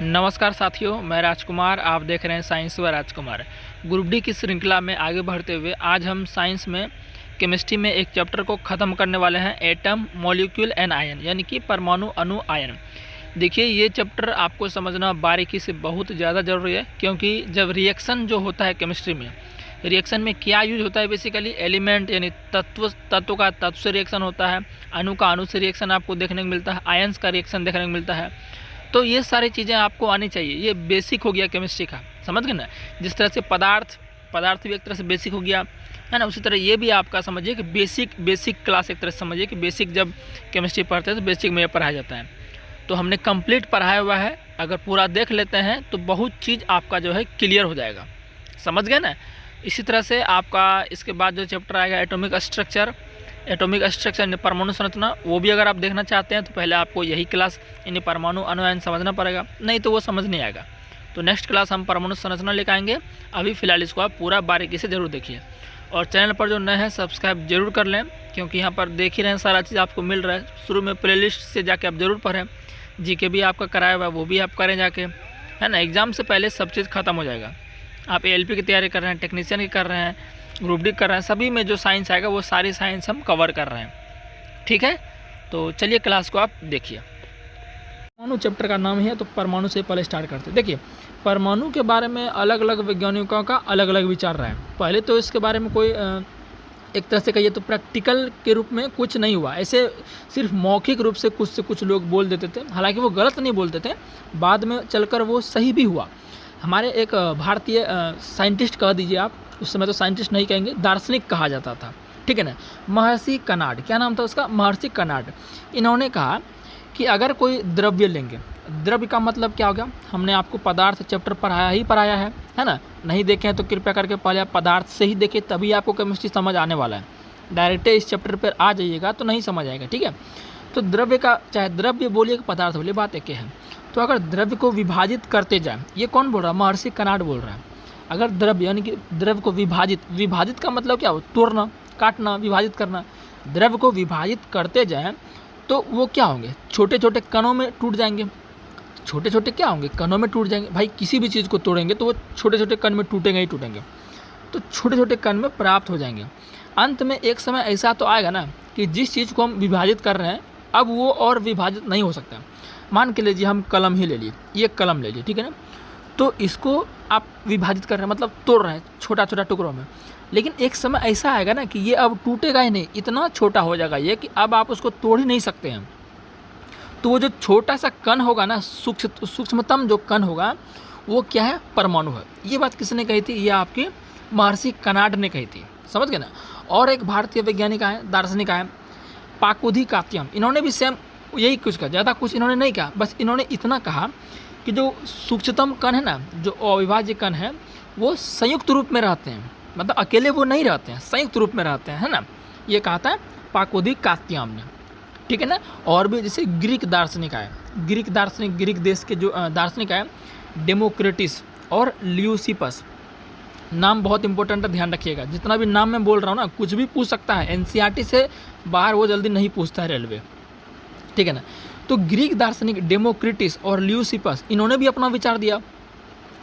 नमस्कार साथियों, मैं राजकुमार। आप देख रहे हैं साइंस व राजकुमार। ग्रुप डी की श्रृंखला में आगे बढ़ते हुए आज हम साइंस में केमिस्ट्री में एक चैप्टर को ख़त्म करने वाले हैं, एटम मॉलिक्यूल एंड आयन, यानी कि परमाणु अणु आयन। देखिए, ये चैप्टर आपको समझना बारीकी से बहुत ज़्यादा ज़रूरी है, क्योंकि जब रिएक्शन जो होता है केमिस्ट्री में, रिएक्शन में क्या यूज होता है, बेसिकली एलिमेंट यानी तत्व का तत्व से रिएक्शन होता है, अणु का अणु से रिएक्शन आपको देखने को मिलता है, आयन्स का रिएक्शन देखने को मिलता है। तो ये सारी चीज़ें आपको आनी चाहिए। ये बेसिक हो गया केमिस्ट्री का, समझ गए ना। जिस तरह से पदार्थ भी एक तरह से बेसिक हो गया है ना, उसी तरह ये भी आपका समझिए कि बेसिक क्लास एक तरह से समझिए कि बेसिक जब केमिस्ट्री पढ़ते हैं तो बेसिक में पढ़ाया जाता है। तो हमने कंप्लीट पढ़ाया हुआ है, अगर पूरा देख लेते हैं तो बहुत चीज़ आपका जो है क्लियर हो जाएगा, समझ गए ना। इसी तरह से आपका इसके बाद जो चैप्टर आएगा एटॉमिक स्ट्रक्चर यानी परमाणु संरचना, वो भी अगर आप देखना चाहते हैं तो पहले आपको यही क्लास यानी परमाणु अणु आयन समझना पड़ेगा, नहीं तो वो समझ नहीं आएगा। तो नेक्स्ट क्लास हम परमाणु संरचना लेकर आएंगे। अभी फ़िलहाल इसको आप पूरा बारीकी से ज़रूर देखिए, और चैनल पर जो नए हैं सब्सक्राइब जरूर कर लें, क्योंकि यहाँ पर देख ही रहे हैं सारा चीज़ आपको मिल रहा है। शुरू में प्लेलिस्ट से जाके आप ज़रूर पढ़ें, जीके भी आपका कराया हुआ है वो भी आप करें जाके, है ना। एग्ज़ाम से पहले सब चीज़ ख़त्म हो जाएगा। आप एएलपी की तैयारी कर रहे हैं, टेक्नीशियन की कर रहे हैं, ग्रुप डी कर रहे हैं, सभी में जो साइंस आएगा वो सारी साइंस हम कवर कर रहे हैं, ठीक है। तो चलिए क्लास को आप देखिए। परमाणु चैप्टर का नाम है, तो परमाणु से पहले स्टार्ट करते हैं। देखिए, परमाणु के बारे में अलग अलग वैज्ञानिकों का अलग अलग विचार रहा है। पहले तो इसके बारे में कोई एक तरह से कहिए तो प्रैक्टिकल के रूप में कुछ नहीं हुआ, ऐसे सिर्फ मौखिक रूप से कुछ लोग बोल देते थे। हालांकि वो गलत नहीं बोलते थे, बाद में चलकर वो सही भी हुआ। हमारे एक भारतीय साइंटिस्ट कह दीजिए आप, उस समय तो साइंटिस्ट नहीं कहेंगे, दार्शनिक कहा जाता था, ठीक है ना, महर्षि कनाड। क्या नाम था उसका? महर्षि कनाड। इन्होंने कहा कि अगर कोई द्रव्य लेंगे, द्रव्य का मतलब क्या हो गया, हमने आपको पदार्थ चैप्टर पढ़ाया है ना। नहीं देखे हैं तो कृपया करके पहले आप पदार्थ से ही देखें, तभी आपको केमिस्ट्री समझ आने वाला है। डायरेक्ट इस चैप्टर पर आ जाइएगा तो नहीं समझ आएगा, ठीक है। तो द्रव्य का, चाहे द्रव्य बोलिए कि पदार्थ बोलिए, बात एक है। तो अगर द्रव्य को विभाजित करते जाए, ये कौन बोल रहा है? महर्षि कनाड बोल रहा है। अगर द्रव्य यानी कि द्रव्य को विभाजित का मतलब क्या हो? तोड़ना, काटना, विभाजित करना। द्रव्य को विभाजित करते जाएं तो वो क्या होंगे? छोटे छोटे कणों में टूट जाएंगे। छोटे छोटे क्या होंगे? कणों में टूट जाएंगे। भाई, किसी भी चीज़ को तोड़ेंगे तो वो छोटे छोटे कण में टूटेंगे ही टूटेंगे, तो छोटे छोटे कण में प्राप्त हो जाएंगे। अंत में एक समय ऐसा तो आएगा ना कि जिस चीज़ को हम विभाजित कर रहे हैं अब वो और विभाजित नहीं हो सकता। मान के लीजिए हम कलम ही ले लिए, ये कलम ले लिए, ठीक है ना। तो इसको आप विभाजित कर रहे हैं, मतलब तोड़ रहे हैं छोटा छोटा टुकड़ों में, लेकिन एक समय ऐसा आएगा ना कि ये अब टूटेगा ही नहीं, इतना छोटा हो जाएगा ये कि अब आप उसको तोड़ ही नहीं सकते हैं। तो वो जो छोटा सा कण होगा ना, सूक्ष्मतम जो कण होगा वो क्या है? परमाणु है। ये बात किसने कही थी? ये आपके महर्षि कनाड ने कही थी, समझ गए ना। और एक भारतीय वैज्ञानिक आए, दार्शनिक आए, पाकोदी कात्याम। इन्होंने भी सेम यही कुछ कहा, ज़्यादा कुछ इन्होंने नहीं कहा, बस इन्होंने इतना कहा कि जो सूक्ष्मतम कण है ना, जो अविभाज्य कण है, वो संयुक्त रूप में रहते हैं, मतलब अकेले वो नहीं रहते हैं, संयुक्त रूप में रहते हैं, है ना। ये कहा था पाकोदी कात्याम ने, ठीक है ना। और भी जैसे ग्रीक दार्शनिक आए, ग्रीक देश के जो दार्शनिक आए, डेमोक्रिटस और ल्यूसिपस। नाम बहुत इंपॉर्टेंट है, ध्यान रखिएगा। जितना भी नाम मैं बोल रहा हूँ ना, कुछ भी पूछ सकता है, एनसीईआरटी से बाहर वो जल्दी नहीं पूछता है रेलवे, ठीक है ना। तो ग्रीक दार्शनिक डेमोक्रिटस और ल्यूसिपस, इन्होंने भी अपना विचार दिया,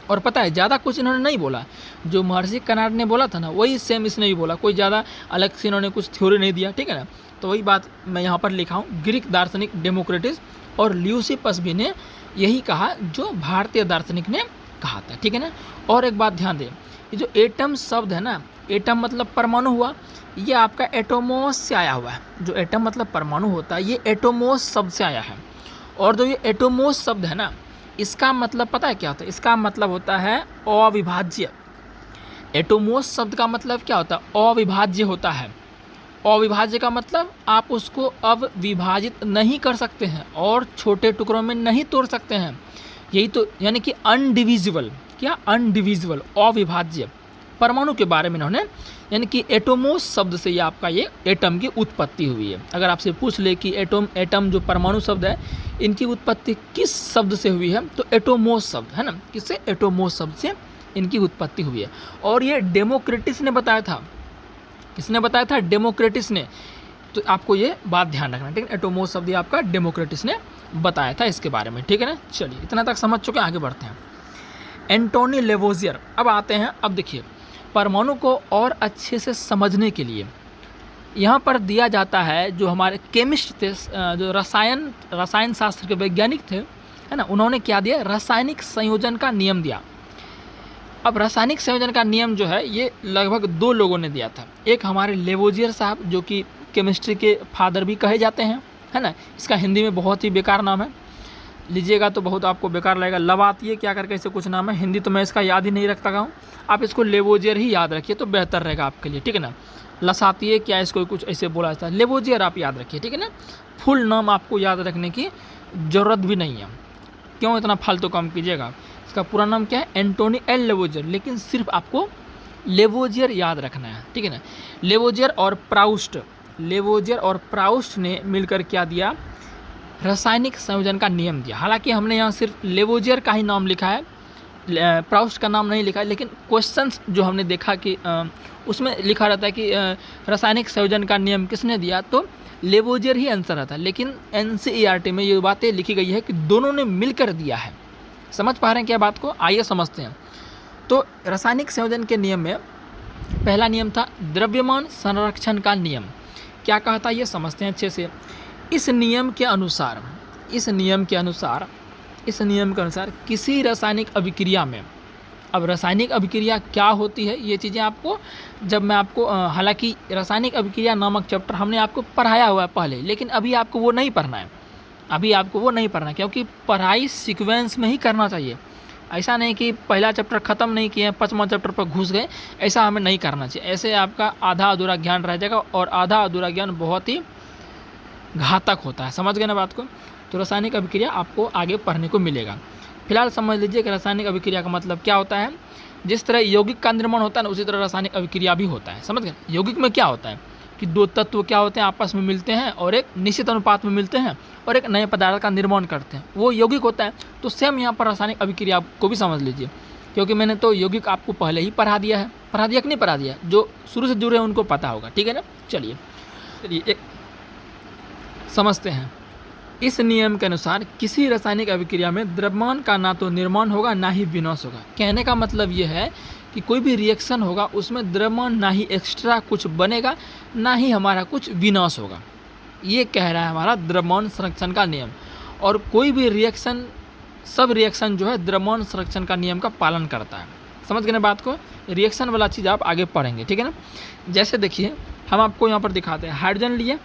और पता है ज़्यादा कुछ इन्होंने नहीं बोला। जो महर्षि कनाड ने बोला था ना, वही सेम इसने भी बोला, कोई ज़्यादा अलग से इन्होंने कुछ थ्योरी नहीं दिया, ठीक है ना। तो वही बात मैं यहाँ पर लिखा हूँ, ग्रीक दार्शनिक डेमोक्रिटस और ल्यूसिपस भी ने यही कहा जो भारतीय दार्शनिक ने कहा था, ठीक है ना। और एक बात ध्यान दें, ये जो एटम शब्द है ना, एटम मतलब परमाणु हुआ, ये आपका एटोमोस से आया हुआ है। जो एटम मतलब परमाणु होता है, ये एटोमोस शब्द से आया है। और जो ये एटोमोस शब्द है ना, इसका मतलब पता है क्या होता है? इसका मतलब होता है अविभाज्य। एटोमोस शब्द का मतलब क्या होता है? अविभाज्य होता है। अविभाज्य का मतलब आप उसको अब विभाजित नहीं कर सकते हैं और छोटे टुकड़ों में नहीं तोड़ सकते हैं। यही तो, यानी कि अनडिविजिबल। क्या? अनडिविजिबल, अविभाज्य। परमाणु के बारे में इन्होंने, यानी कि एटोमोस शब्द से ये आपका ये एटम की उत्पत्ति हुई है। अगर आपसे पूछ ले कि एटम जो परमाणु शब्द है, इनकी उत्पत्ति किस शब्द से हुई है, तो एटोमोस शब्द, है ना। किससे? एटोमोस शब्द से इनकी उत्पत्ति हुई है। और ये डेमोक्रिटस ने बताया था। किसने बताया था? डेमोक्रिटस ने। तो आपको ये बात ध्यान रखना, ठीक है। एटोमोस शब्द आपका डेमोक्रिटस ने बताया था इसके बारे में, ठीक है ना। चलिए इतना तक समझ चुके हैं, आगे बढ़ते हैं। एंटोनी लेवोजियर, अब आते हैं। अब देखिए परमाणु को और अच्छे से समझने के लिए यहाँ पर दिया जाता है, जो हमारे केमिस्ट थे, जो रसायन शास्त्र के वैज्ञानिक थे, है ना, उन्होंने क्या दिया, रासायनिक संयोजन का नियम दिया। अब रासायनिक संयोजन का नियम जो है ये लगभग 2 लोगों ने दिया था। एक हमारे लेवोजियर साहब, जो कि केमिस्ट्री के फादर भी कहे जाते हैं, है ना। इसका हिंदी में बहुत ही बेकार नाम है, लीजिएगा तो बहुत आपको बेकार लगेगा, लवातिये क्या करके ऐसे कुछ नाम है। हिंदी तो मैं इसका याद ही नहीं रखता हूँ, आप इसको लेवोजियर ही याद रखिए तो बेहतर रहेगा आपके लिए, ठीक है ना। लसातिये क्या इसको कुछ ऐसे बोला जाता है, लेवोजियर आप याद रखिए, ठीक है ना। फुल नाम आपको याद रखने की ज़रूरत भी नहीं है, क्यों इतना फालतू काम कीजिएगा। इसका पूरा नाम क्या है, एंटोनी एल लेवोजियर, लेकिन सिर्फ आपको लेवोजियर याद रखना है, ठीक है ना। लेवोजियर और प्राउस्ट ने मिलकर क्या दिया, रासायनिक संयोजन का नियम दिया। हालांकि हमने यहाँ सिर्फ लेवोजियर का ही नाम लिखा है, प्राउस्ट का नाम नहीं लिखा है, लेकिन क्वेश्चंस जो हमने देखा कि उसमें लिखा रहता है कि रासायनिक संयोजन का नियम किसने दिया, तो लेवोजियर ही आंसर रहता है। लेकिन NCERT में ये बातें लिखी गई है कि दोनों ने मिलकर दिया है। समझ पा रहे हैं क्या बात को, आइए समझते हैं। तो रासायनिक संयोजन के नियम में पहला नियम था द्रव्यमान संरक्षण का नियम। क्या कहा था ये समझते हैं अच्छे से। इस नियम के अनुसार किसी रासायनिक अभिक्रिया में, अब रासायनिक अभिक्रिया क्या होती है ये चीज़ें आपको, जब मैं आपको हालांकि रासायनिक अभिक्रिया नामक चैप्टर हमने आपको पढ़ाया हुआ है पहले, लेकिन अभी आपको वो नहीं पढ़ना है, क्योंकि पढ़ाई सीक्वेंस में ही करना चाहिए। ऐसा नहीं कि पहला चैप्टर ख़त्म नहीं किए 5वां चैप्टर पर घुस गए, ऐसा हमें नहीं करना चाहिए। ऐसे आपका आधा अधूरा ज्ञान रह जाएगा, और आधा अधूरा ज्ञान बहुत ही घातक होता है। समझ गए ना बात को। तो रासायनिक अभिक्रिया आपको आगे पढ़ने को मिलेगा। फिलहाल समझ लीजिए कि रासायनिक अभिक्रिया का मतलब क्या होता है। जिस तरह यौगिक का निर्माण होता है ना, उसी तरह रासायनिक अभिक्रिया भी होता है। समझ गए। यौगिक में क्या होता है कि 2 तत्व क्या होते हैं, आपस में मिलते हैं और एक निश्चित अनुपात में मिलते हैं और एक नए पदार्थ का निर्माण करते हैं, वो यौगिक होता है। तो सेम यहाँ पर रासायनिक अभिक्रिया को भी समझ लीजिए, क्योंकि मैंने तो यौगिक आपको पहले ही पढ़ा दिया कि नहीं पढ़ा दिया, जो शुरू से जुड़े हैं उनको पता होगा, ठीक है ना। चलिए एक समझते हैं। इस नियम के अनुसार किसी रासायनिक अभिक्रिया में द्रव्यमान का ना तो निर्माण होगा ना ही विनाश होगा। कहने का मतलब ये है कि कोई भी रिएक्शन होगा उसमें द्रव्यमान ना ही एक्स्ट्रा कुछ बनेगा, ना ही हमारा कुछ विनाश होगा। ये कह रहा है हमारा द्रव्यमान संरक्षण का नियम। और कोई भी रिएक्शन, सब रिएक्शन जो है द्रव्यमान संरक्षण का नियम का पालन करता है। समझ गए ना बात को। रिएक्शन वाला चीज़ आप आगे पढ़ेंगे, ठीक है ना। जैसे देखिए हम आपको यहाँ पर दिखाते हैं, हाइड्रोजन लिए,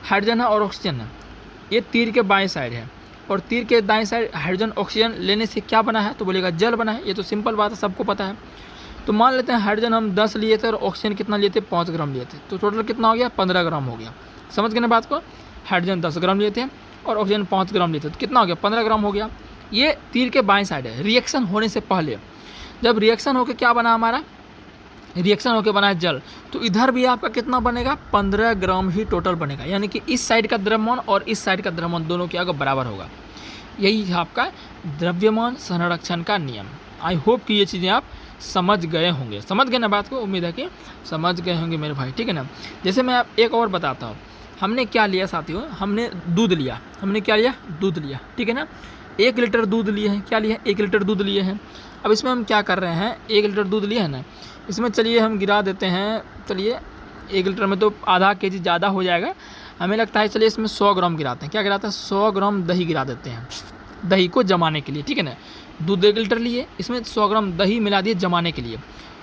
हाइड्रोजन है और ऑक्सीजन है, ये तीर के बाएं साइड है, और तीर के दाएं साइड हाइड्रोजन ऑक्सीजन लेने से क्या बना है, तो बोलेगा जल बना है। ये तो सिंपल बात है, सबको पता है। तो मान लेते हैं हाइड्रोजन हम 10 लिए थे और ऑक्सीजन कितना लिए थे, 5 ग्राम लिए थे, तो टोटल कितना हो गया, 15 ग्राम हो गया। समझ गए ना बात को। हाइड्रोजन 10 ग्राम लिए थे और ऑक्सीजन 5 ग्राम लिए थे, तो कितना हो गया, 15 ग्राम हो गया। ये तीर के बाएं साइड है। रिएक्शन होने से पहले, जब रिएक्शन होकर क्या बना हमारा, रिएक्शन होकर बना है जल, तो इधर भी आपका कितना बनेगा, 15 ग्राम ही टोटल बनेगा। यानी कि इस साइड का द्रव्यमान और इस साइड का द्रव्यमान दोनों क्या होगा, बराबर होगा। यही है आपका द्रव्यमान संरक्षण का नियम। आई होप कि ये चीज़ें आप समझ गए होंगे। समझ गए ना बात को, उम्मीद है कि समझ गए होंगे मेरे भाई, ठीक है ना। जैसे मैं आप एक और बताता हूँ, हमने क्या लिया साथियों, हमने दूध लिया, दूध लिया, ठीक है ना। 1 लीटर दूध लिए हैं, क्या लिया, 1 लीटर दूध लिए हैं। अब इसमें हम क्या कर रहे हैं, 1 लीटर दूध लिए हैं ना, इसमें चलिए हम गिरा देते हैं, चलिए 1 लीटर में तो आधा केजी ज़्यादा हो जाएगा, हमें लगता है। चलिए इसमें 100 ग्राम गिराते हैं। क्या गिराते हैं, 100 ग्राम दही गिरा देते हैं, दही को जमाने के लिए, ठीक है ना। दूध 1 लीटर लिए, इसमें 100 ग्राम दही मिला दिए जमाने के लिए।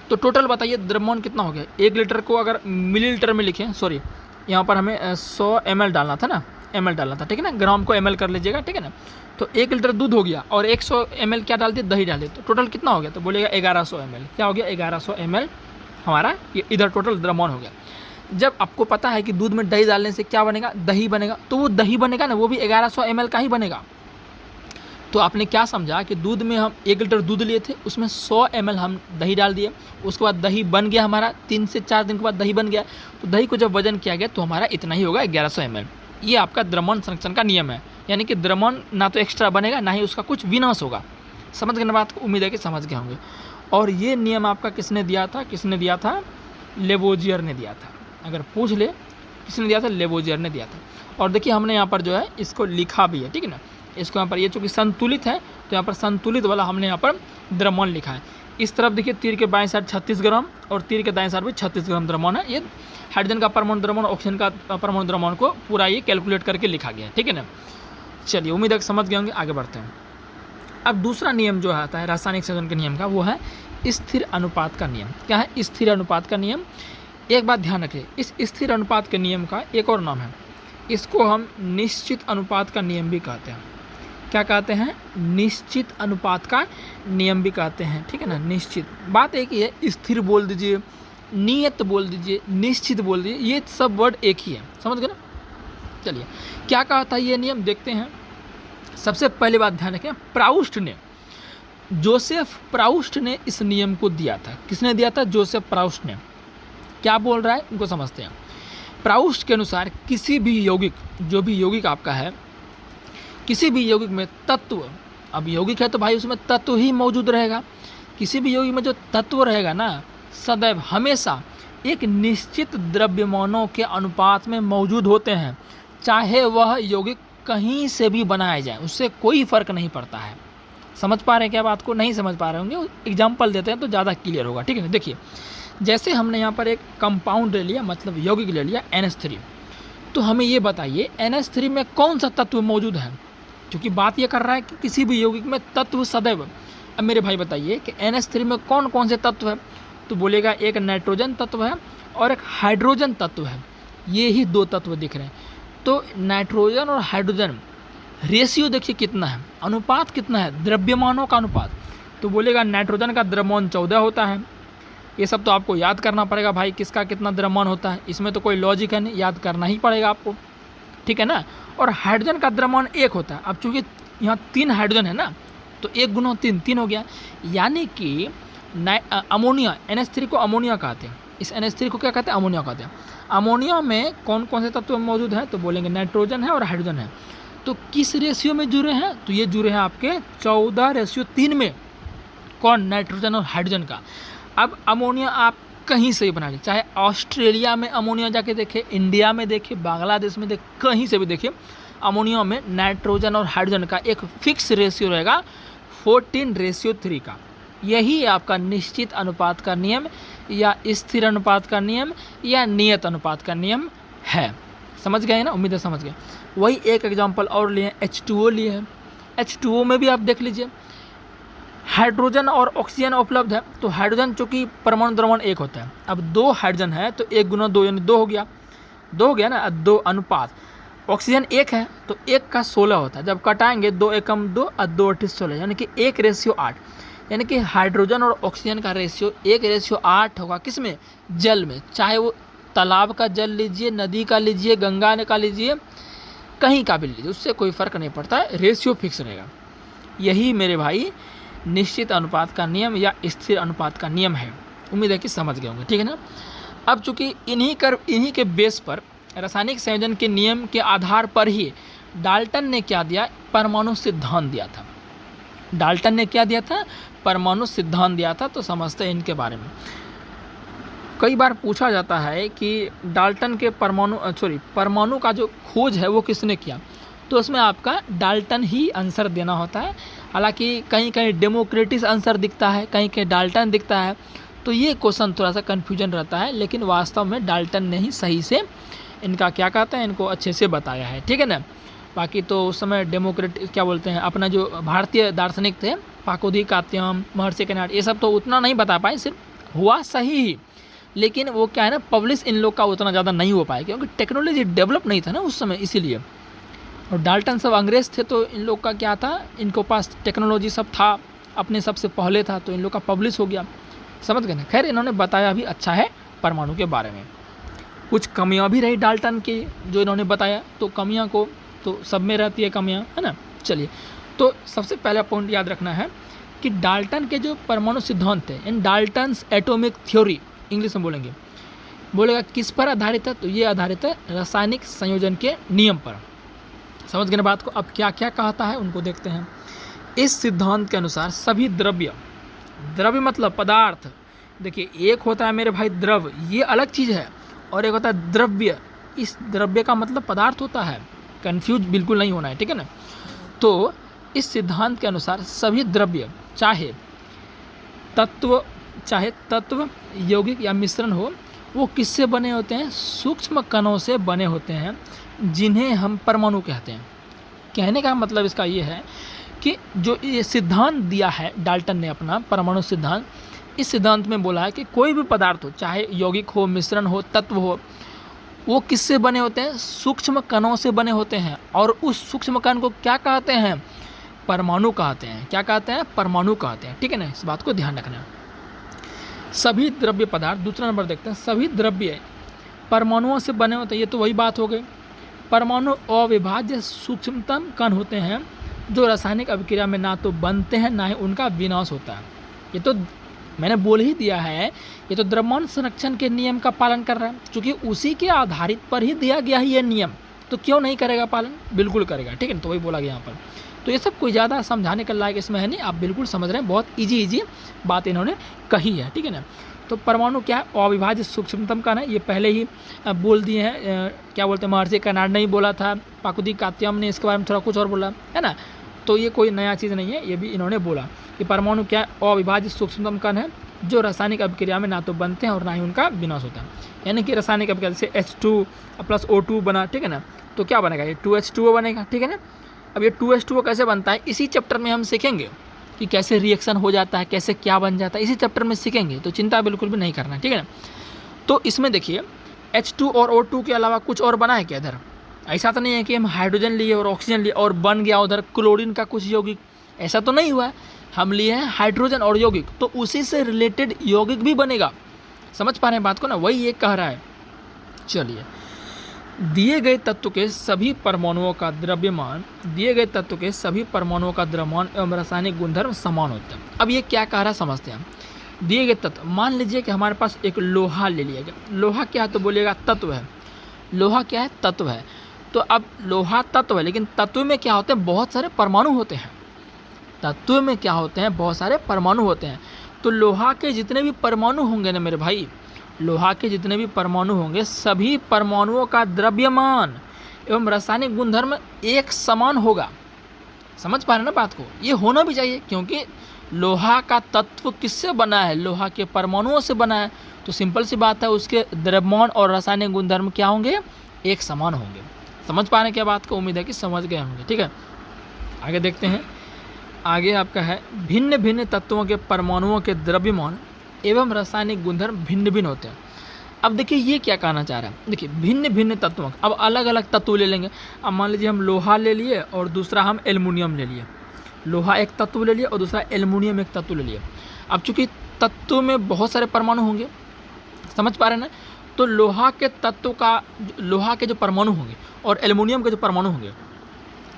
तो टोटल बताइए द्रव्यमान कितना हो गया। 1 लीटर को अगर मिलीलीटर में लिखें, सॉरी यहाँ पर हमें 100 ml डालना था ना, ml डालना था, ठीक है ना। ग्राम को ml कर लीजिएगा, ठीक है ना। तो 1 लीटर दूध हो गया और 100 ml क्या डाल दिए, दही डाल दिए, तो टोटल कितना हो गया, तो बोलेगा 1100 ml। क्या हो गया, 1100 ml हमारा ये इधर टोटल द्रव्यमान हो गया। जब आपको पता है कि दूध में दही डालने से क्या बनेगा, दही बनेगा, तो वो दही बनेगा ना, वो भी 1100 ml का ही बनेगा। तो आपने क्या समझा कि दूध में हम 1 लीटर दूध लिए थे, उसमें 100 ml हम दही डाल दिए, उसके बाद दही बन गया हमारा, 3 से 4 दिन के बाद दही बन गया। तो दही को जब वजन किया गया तो हमारा इतना ही होगा, 1100 ml। ये आपका द्रव्यमान संरक्षण का नियम है। यानी कि द्रव्यमान ना तो एक्स्ट्रा बनेगा, ना ही उसका कुछ विनाश होगा। समझ गए ना बात को, उम्मीद है कि समझ गए होंगे। और ये नियम आपका किसने दिया था, लेवोजियर ने दिया था। अगर पूछ ले किसने दिया था, लेवोजियर ने दिया था। और देखिए हमने यहाँ पर जो है इसको लिखा भी है, ठीक है ना। इसको यहाँ पर, ये चूँकि संतुलित है तो यहाँ पर संतुलित वाला हमने यहाँ पर द्रव्यमान लिखा है। इस तरफ देखिए तीर के बाएं साइड 36 ग्राम और तीर के दाएं साइड भी 36 ग्राम द्रव्यमान है। ये हाइड्रोजन का परमाणु द्रव्यमान, ऑक्सीजन का परमाणु द्रव्यमान को पूरा ये कैलकुलेट करके लिखा गया है, ठीक है ना। चलिए उम्मीद है समझ गए होंगे, आगे बढ़ते हैं। अब दूसरा नियम जो आता है रासायनिक संयोजन के नियम का, वो है स्थिर अनुपात का नियम। क्या है स्थिर अनुपात का नियम? एक बात ध्यान रखिए, इस स्थिर अनुपात के नियम का एक और नाम है, इसको हम निश्चित अनुपात का नियम भी कहते हैं। क्या कहते हैं? निश्चित अनुपात का नियम भी कहते हैं, ठीक है ना। निश्चित बात एक ही है, स्थिर बोल दीजिए, नियत बोल दीजिए, निश्चित बोल दीजिए, ये सब वर्ड एक ही है, समझ गए ना। चलिए क्या कहता है ये नियम, देखते हैं। सबसे पहले बात ध्यान रखें, प्राउस्ट ने, जोसेफ प्राउस्ट ने इस नियम को दिया था। किसने दिया था? जोसेफ प्राउस्ट ने। क्या बोल रहा है उनको समझते हैं। प्राउस्ट के अनुसार किसी भी यौगिक, जो भी यौगिक आपका है, किसी भी यौगिक में तत्व, अब यौगिक है तो भाई उसमें तत्व ही मौजूद रहेगा। किसी भी यौगिक में जो तत्व रहेगा ना, सदैव हमेशा एक निश्चित द्रव्यमानों के अनुपात में मौजूद होते हैं, चाहे वह यौगिक कहीं से भी बनाया जाए, उससे कोई फर्क नहीं पड़ता है। समझ पा रहे हैं क्या बात को? नहीं समझ पा रहे होंगे, एग्जाम्पल देते हैं तो ज़्यादा क्लियर होगा, ठीक है ना। देखिए जैसे हमने यहाँ पर एक कंपाउंड ले लिया, मतलब यौगिक ले लिया NH3, तो हमें ये बताइए NH3 में कौन सा तत्व मौजूद है, क्योंकि बात ये कर रहा है कि किसी भी यौगिक में तत्व सदैव। अब मेरे भाई बताइए कि NH3 में कौन कौन से तत्व है, तो बोलेगा एक नाइट्रोजन तत्व है और एक हाइड्रोजन तत्व है, ये ही दो तत्व दिख रहे हैं। तो नाइट्रोजन और हाइड्रोजन रेशियो देखिए कितना है, अनुपात कितना है, द्रव्यमानों का अनुपात। तो बोलेगा नाइट्रोजन का द्रव्यमान 14 होता है। ये सब तो आपको याद करना पड़ेगा भाई, किसका कितना द्रव्यमान होता है, इसमें तो कोई लॉजिक है नहीं, याद करना ही पड़ेगा आपको, ठीक है ना। और हाइड्रोजन का द्रव्यमान 1 होता है। अब चूँकि यहाँ 3 हाइड्रोजन है ना, तो 1 गुना 3 हो गया, यानी कि अमोनिया, NH3 को अमोनिया कहते हैं। इस NH3 को क्या कहते हैं? अमोनिया कहते हैं। अमोनिया में कौन कौन से तत्व मौजूद हैं, तो बोलेंगे नाइट्रोजन है और हाइड्रोजन है। तो किस रेशियो में जुड़े हैं, तो ये जुड़े हैं आपके 14:3 में। कौन? नाइट्रोजन और हाइड्रोजन का। अब अमोनिया आप कहीं से भी बना लीजिए, चाहे ऑस्ट्रेलिया में अमोनिया जाके देखे, इंडिया में देखे, बांग्लादेश में देखे, कहीं से भी देखिए, अमोनिया में नाइट्रोजन और हाइड्रोजन का एक फिक्स रेशियो रहेगा 14:3 का। यही आपका निश्चित अनुपात का नियम या स्थिर अनुपात का नियम या नियत अनुपात का नियम है। समझ गए ना? उम्मीद है समझ गए। वही एक एग्जांपल और लिए, H2O लिए हैं। H2O में भी आप देख लीजिए, हाइड्रोजन और ऑक्सीजन उपलब्ध है। तो हाइड्रोजन चूँकि परमाणु द्रव्यमान 1 होता है, अब 2 हाइड्रोजन है तो 1 गुना 2 यानी 2 हो गया, 2 हो गया ना। 2 अनुपात, ऑक्सीजन 1 है तो 1 का 16 होता है, जब कटाएंगे 2 एकम 2 और 2 अट्ठी 16, यानी कि 1:8। यानी कि हाइड्रोजन और ऑक्सीजन का रेशियो 1:8 होगा। किस में? जल में। चाहे वो तालाब का जल लीजिए, नदी का लीजिए, गंगा का लीजिए, कहीं का भी लीजिए, उससे कोई फ़र्क नहीं पड़ता है, रेशियो फिक्स रहेगा। यही मेरे भाई निश्चित अनुपात का नियम या स्थिर अनुपात का नियम है। उम्मीद है कि समझ गए होंगे, ठीक है ना। अब चूँकि इन्हीं के बेस पर, रासायनिक संयोजन के नियम के आधार पर ही डाल्टन ने क्या दिया? परमाणु सिद्धांत दिया था। डाल्टन ने क्या दिया था? परमाणु सिद्धांत दिया था। तो समझते हैं इनके बारे में। कई बार पूछा जाता है कि डाल्टन के परमाणु का जो खोज है वो किसने किया, तो उसमें आपका डाल्टन ही आंसर देना होता है। हालांकि कहीं कहीं डेमोक्रेटिस आंसर दिखता है, कहीं कहीं डाल्टन दिखता है, तो ये क्वेश्चन थोड़ा सा कन्फ्यूजन रहता है, लेकिन वास्तव में डाल्टन ने ही सही से इनका क्या कहते हैं, इनको अच्छे से बताया है, ठीक है ना। बाकी तो उस समय डेमोक्रेट क्या बोलते हैं, अपना जो भारतीय दार्शनिक थे पाकोदी कात्यायन, महर्षि कनाड, ये सब तो उतना नहीं बता पाए, सिर्फ हुआ सही ही, लेकिन वो क्या है ना, पब्लिश इन लोग का उतना ज़्यादा नहीं हो पाया, क्योंकि टेक्नोलॉजी डेवलप नहीं था ना उस समय, इसीलिए। और डाल्टन सब अंग्रेज थे, तो इन लोग का क्या था, इनको पास टेक्नोलॉजी सब था, अपने सबसे पहले था, तो इन लोग का पब्लिश हो गया, समझ गए ना। खैर इन्होंने बताया भी अच्छा है परमाणु के बारे में। कुछ कमियां भी रही डाल्टन की जो इन्होंने बताया, तो कमियां को तो सब में रहती है कमियां, है ना। चलिए, तो सबसे पहला पॉइंट याद रखना है कि डाल्टन के जो परमाणु सिद्धांत थे, इन डाल्टन्स एटॉमिक थ्योरी इंग्लिश में बोलेगा किस पर आधारित है, तो ये आधारित है रासायनिक संयोजन के नियम पर। समझ गए ना बात को। अब क्या क्या कहता है उनको देखते हैं। इस सिद्धांत के अनुसार सभी द्रव्य मतलब पदार्थ, देखिए एक होता है मेरे भाई द्रव, ये अलग चीज़ है, और एक होता है द्रव्य, इस द्रव्य का मतलब पदार्थ होता है, कंफ्यूज बिल्कुल नहीं होना है, ठीक है ना। तो इस सिद्धांत के अनुसार सभी द्रव्य चाहे तत्व यौगिक या मिश्रण हो, वो किससे बने होते हैं? सूक्ष्म कणों से बने होते हैं, जिन्हें हम परमाणु कहते हैं। कहने का मतलब इसका ये है कि जो ये सिद्धांत दिया है डाल्टन ने अपना परमाणु सिद्धांत, इस सिद्धांत में बोला है कि कोई भी पदार्थ हो, चाहे यौगिक हो, मिश्रण हो, तत्व हो, वो किससे बने होते हैं? सूक्ष्म कणों से बने होते हैं। और उस सूक्ष्म कण को क्या कहते हैं? परमाणु कहते हैं। क्या कहते हैं? परमाणु कहते हैं। ठीक है ना, इस बात को ध्यान रखना। सभी द्रव्य पदार्थ, दूसरा नंबर देखते हैं, सभी द्रव्य परमाणुओं से बने होते हैं। ये तो वही बात हो गई। परमाणु अविभाज्य सूक्ष्मतम कण होते हैं, जो रासायनिक अभिक्रिया में ना तो बनते हैं ना ही उनका विनाश होता है। ये तो मैंने बोल ही दिया है, ये तो द्रव्यमान संरक्षण के नियम का पालन कर रहा है, क्योंकि उसी के आधारित पर ही दिया गया है ये नियम, तो क्यों नहीं करेगा पालन? बिल्कुल करेगा। ठीक है, तो वही बोला गया यहाँ पर। तो ये सब कोई ज़्यादा समझाने का लायक इसमें है नहीं, आप बिल्कुल समझ रहे हैं, बहुत इजी बात इन्होंने कही है। ठीक है ना, तो परमाणु क्या है? अविभाज्य सूक्ष्मतम कण है। ये पहले ही बोल दिए हैं, क्या बोलते हैं, महर्षि कर्नाड ने ही बोला था, पाकुदी कात्यायन ने इसके बारे में थोड़ा कुछ और बोला है ना, तो ये कोई नया चीज़ नहीं है, ये भी इन्होंने बोला कि परमाणु क्या है? अविभाज्य सूक्ष्मतम कण है, जो रासायनिक अभिक्रिया में ना तो बनते हैं और ना ही उनका विनाश होता है। यानी कि रासायनिक अभिक्रिया जैसे H2 + O2 बना, ठीक है ना, तो क्या बनेगा? ये 2H2O बनेगा। ठीक है ना, अब ये 2H2O कैसे बनता है, इसी चैप्टर में हम सीखेंगे कि कैसे रिएक्शन हो जाता है, कैसे क्या बन जाता है, इसी चैप्टर में सीखेंगे, तो चिंता बिल्कुल भी नहीं करना। ठीक है ना, तो इसमें देखिए H2 और O2 के अलावा कुछ और बना है क्या इधर? ऐसा तो नहीं है कि हम हाइड्रोजन लिए और ऑक्सीजन लिए और बन गया उधर क्लोरीन का कुछ यौगिक, ऐसा तो नहीं हुआ है। हम लिए हैं हाइड्रोजन और यौगिक, तो उसी से रिलेटेड यौगिक भी बनेगा। समझ पा रहे हैं बात को ना, वही ये कह रहा है। चलिए, दिए गए तत्व के सभी परमाणुओं का द्रव्यमान एवं रासायनिक गुणधर्म समान होते हैं। अब ये क्या कह रहा है समझते हैं। दिए गए तत्व, मान लीजिए कि हमारे पास एक लोहा ले लिया गया। लोहा क्या है? तो बोलिएगा तत्व है। लोहा क्या है? तत्व है। तो अब लोहा तत्व है, लेकिन तत्व में क्या होते हैं? बहुत सारे परमाणु होते हैं। तत्व में क्या होते हैं? बहुत सारे परमाणु होते हैं। तो लोहा के जितने भी परमाणु होंगे ना मेरे भाई, लोहा के जितने भी परमाणु होंगे, सभी परमाणुओं का द्रव्यमान एवं रासायनिक गुणधर्म एक समान होगा। समझ पा रहे हैं ना बात को? ये होना भी चाहिए, क्योंकि लोहा का तत्व किससे बना है? लोहा के परमाणुओं से बना है। तो सिंपल सी बात है, उसके द्रव्यमान और रासायनिक गुणधर्म क्या होंगे? एक समान होंगे। समझ पा रहे हैं क्या बात को? उम्मीद है कि समझ गए होंगे। ठीक है, आगे देखते हैं। आगे आपका है, भिन्न भिन्न तत्वों के परमाणुओं के द्रव्यमान एवं रासायनिक गुणधर्म भिन्न भिन्न होते हैं। अब देखिए ये क्या कहना चाह रहा है। देखिए भिन्न भिन्न तत्वों, अब अलग अलग तत्व ले लेंगे। अब मान लीजिए हम लोहा ले लिए और दूसरा हम एल्युमिनियम ले लिए। लोहा एक तत्व ले लिया और दूसरा एल्युमिनियम एक तत्व ले लिया। अब चूंकि तत्व में बहुत सारे परमाणु होंगे, समझ पा रहे हैं ना, तो लोहा के तत्व का, लोहा के जो परमाणु होंगे और एल्युमिनियम के जो परमाणु होंगे,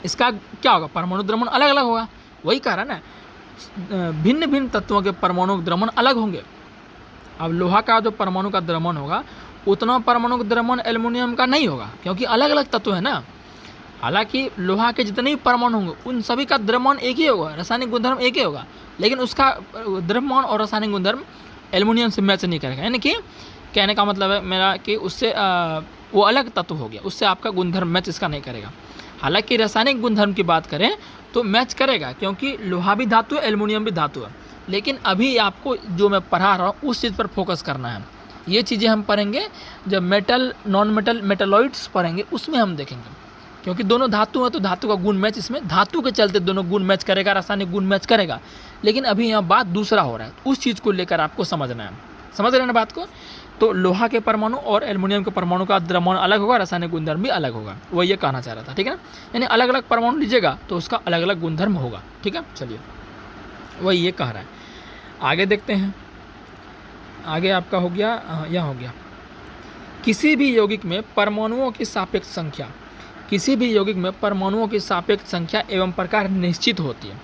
इसका क्या होगा? परमाणु द्रव्यमान अलग अलग होगा। वही कह रहा है ना, भिन्न भिन्न तत्वों के परमाणु द्रव्यमान अलग होंगे। अब लोहा का जो परमाणु का द्रव्यमान होगा, उतना परमाणु का द्रव्यमान एल्युमिनियम का नहीं होगा, क्योंकि अलग अलग तत्व है ना। हालांकि लोहा के जितने भी परमाणु होंगे उन सभी का द्रव्यमान एक ही होगा, रासायनिक गुणधर्म एक ही होगा, लेकिन उसका द्रव्यमान और रासायनिक गुणधर्म एल्युमिनियम से मैच नहीं करेगा। यानी कि कहने का मतलब है मेरा कि उससे वो अलग तत्व हो गया, उससे आपका गुणधर्म मैच इसका नहीं करेगा। हालांकि रासायनिक गुणधर्म की बात करें तो मैच करेगा, क्योंकि लोहा भी धातु है, एल्युमिनियम भी धातु है। लेकिन अभी आपको जो मैं पढ़ा रहा हूँ उस चीज़ पर फोकस करना है। ये चीज़ें हम पढ़ेंगे जब मेटल नॉन मेटल मेटालॉइड्स पढ़ेंगे, उसमें हम देखेंगे, क्योंकि दोनों धातु है तो धातु का गुण मैच, इसमें धातु के चलते दोनों गुण मैच करेगा, रासायनिक गुण मैच करेगा। लेकिन अभी यहाँ बात दूसरा हो रहा है, उस चीज़ को लेकर आपको समझना है। समझ रहे हैं ना बात को? तो लोहा के परमाणु और एल्युमिनियम के परमाणु का द्रव्यमान अलग होगा, रासायनिक गुणधर्म भी अलग होगा। वो ये कहना चाह रहा था। ठीक है ना, यानी अलग अलग परमाणु लीजिएगा तो उसका अलग अलग गुणधर्म होगा। ठीक है, चलिए वही ये कह रहा है। आगे देखते हैं। आगे आपका हो गया, यह हो गया, किसी भी यौगिक में परमाणुओं की सापेक्ष संख्या, किसी भी यौगिक में परमाणुओं की सापेक्ष संख्या एवं प्रकार निश्चित होती है।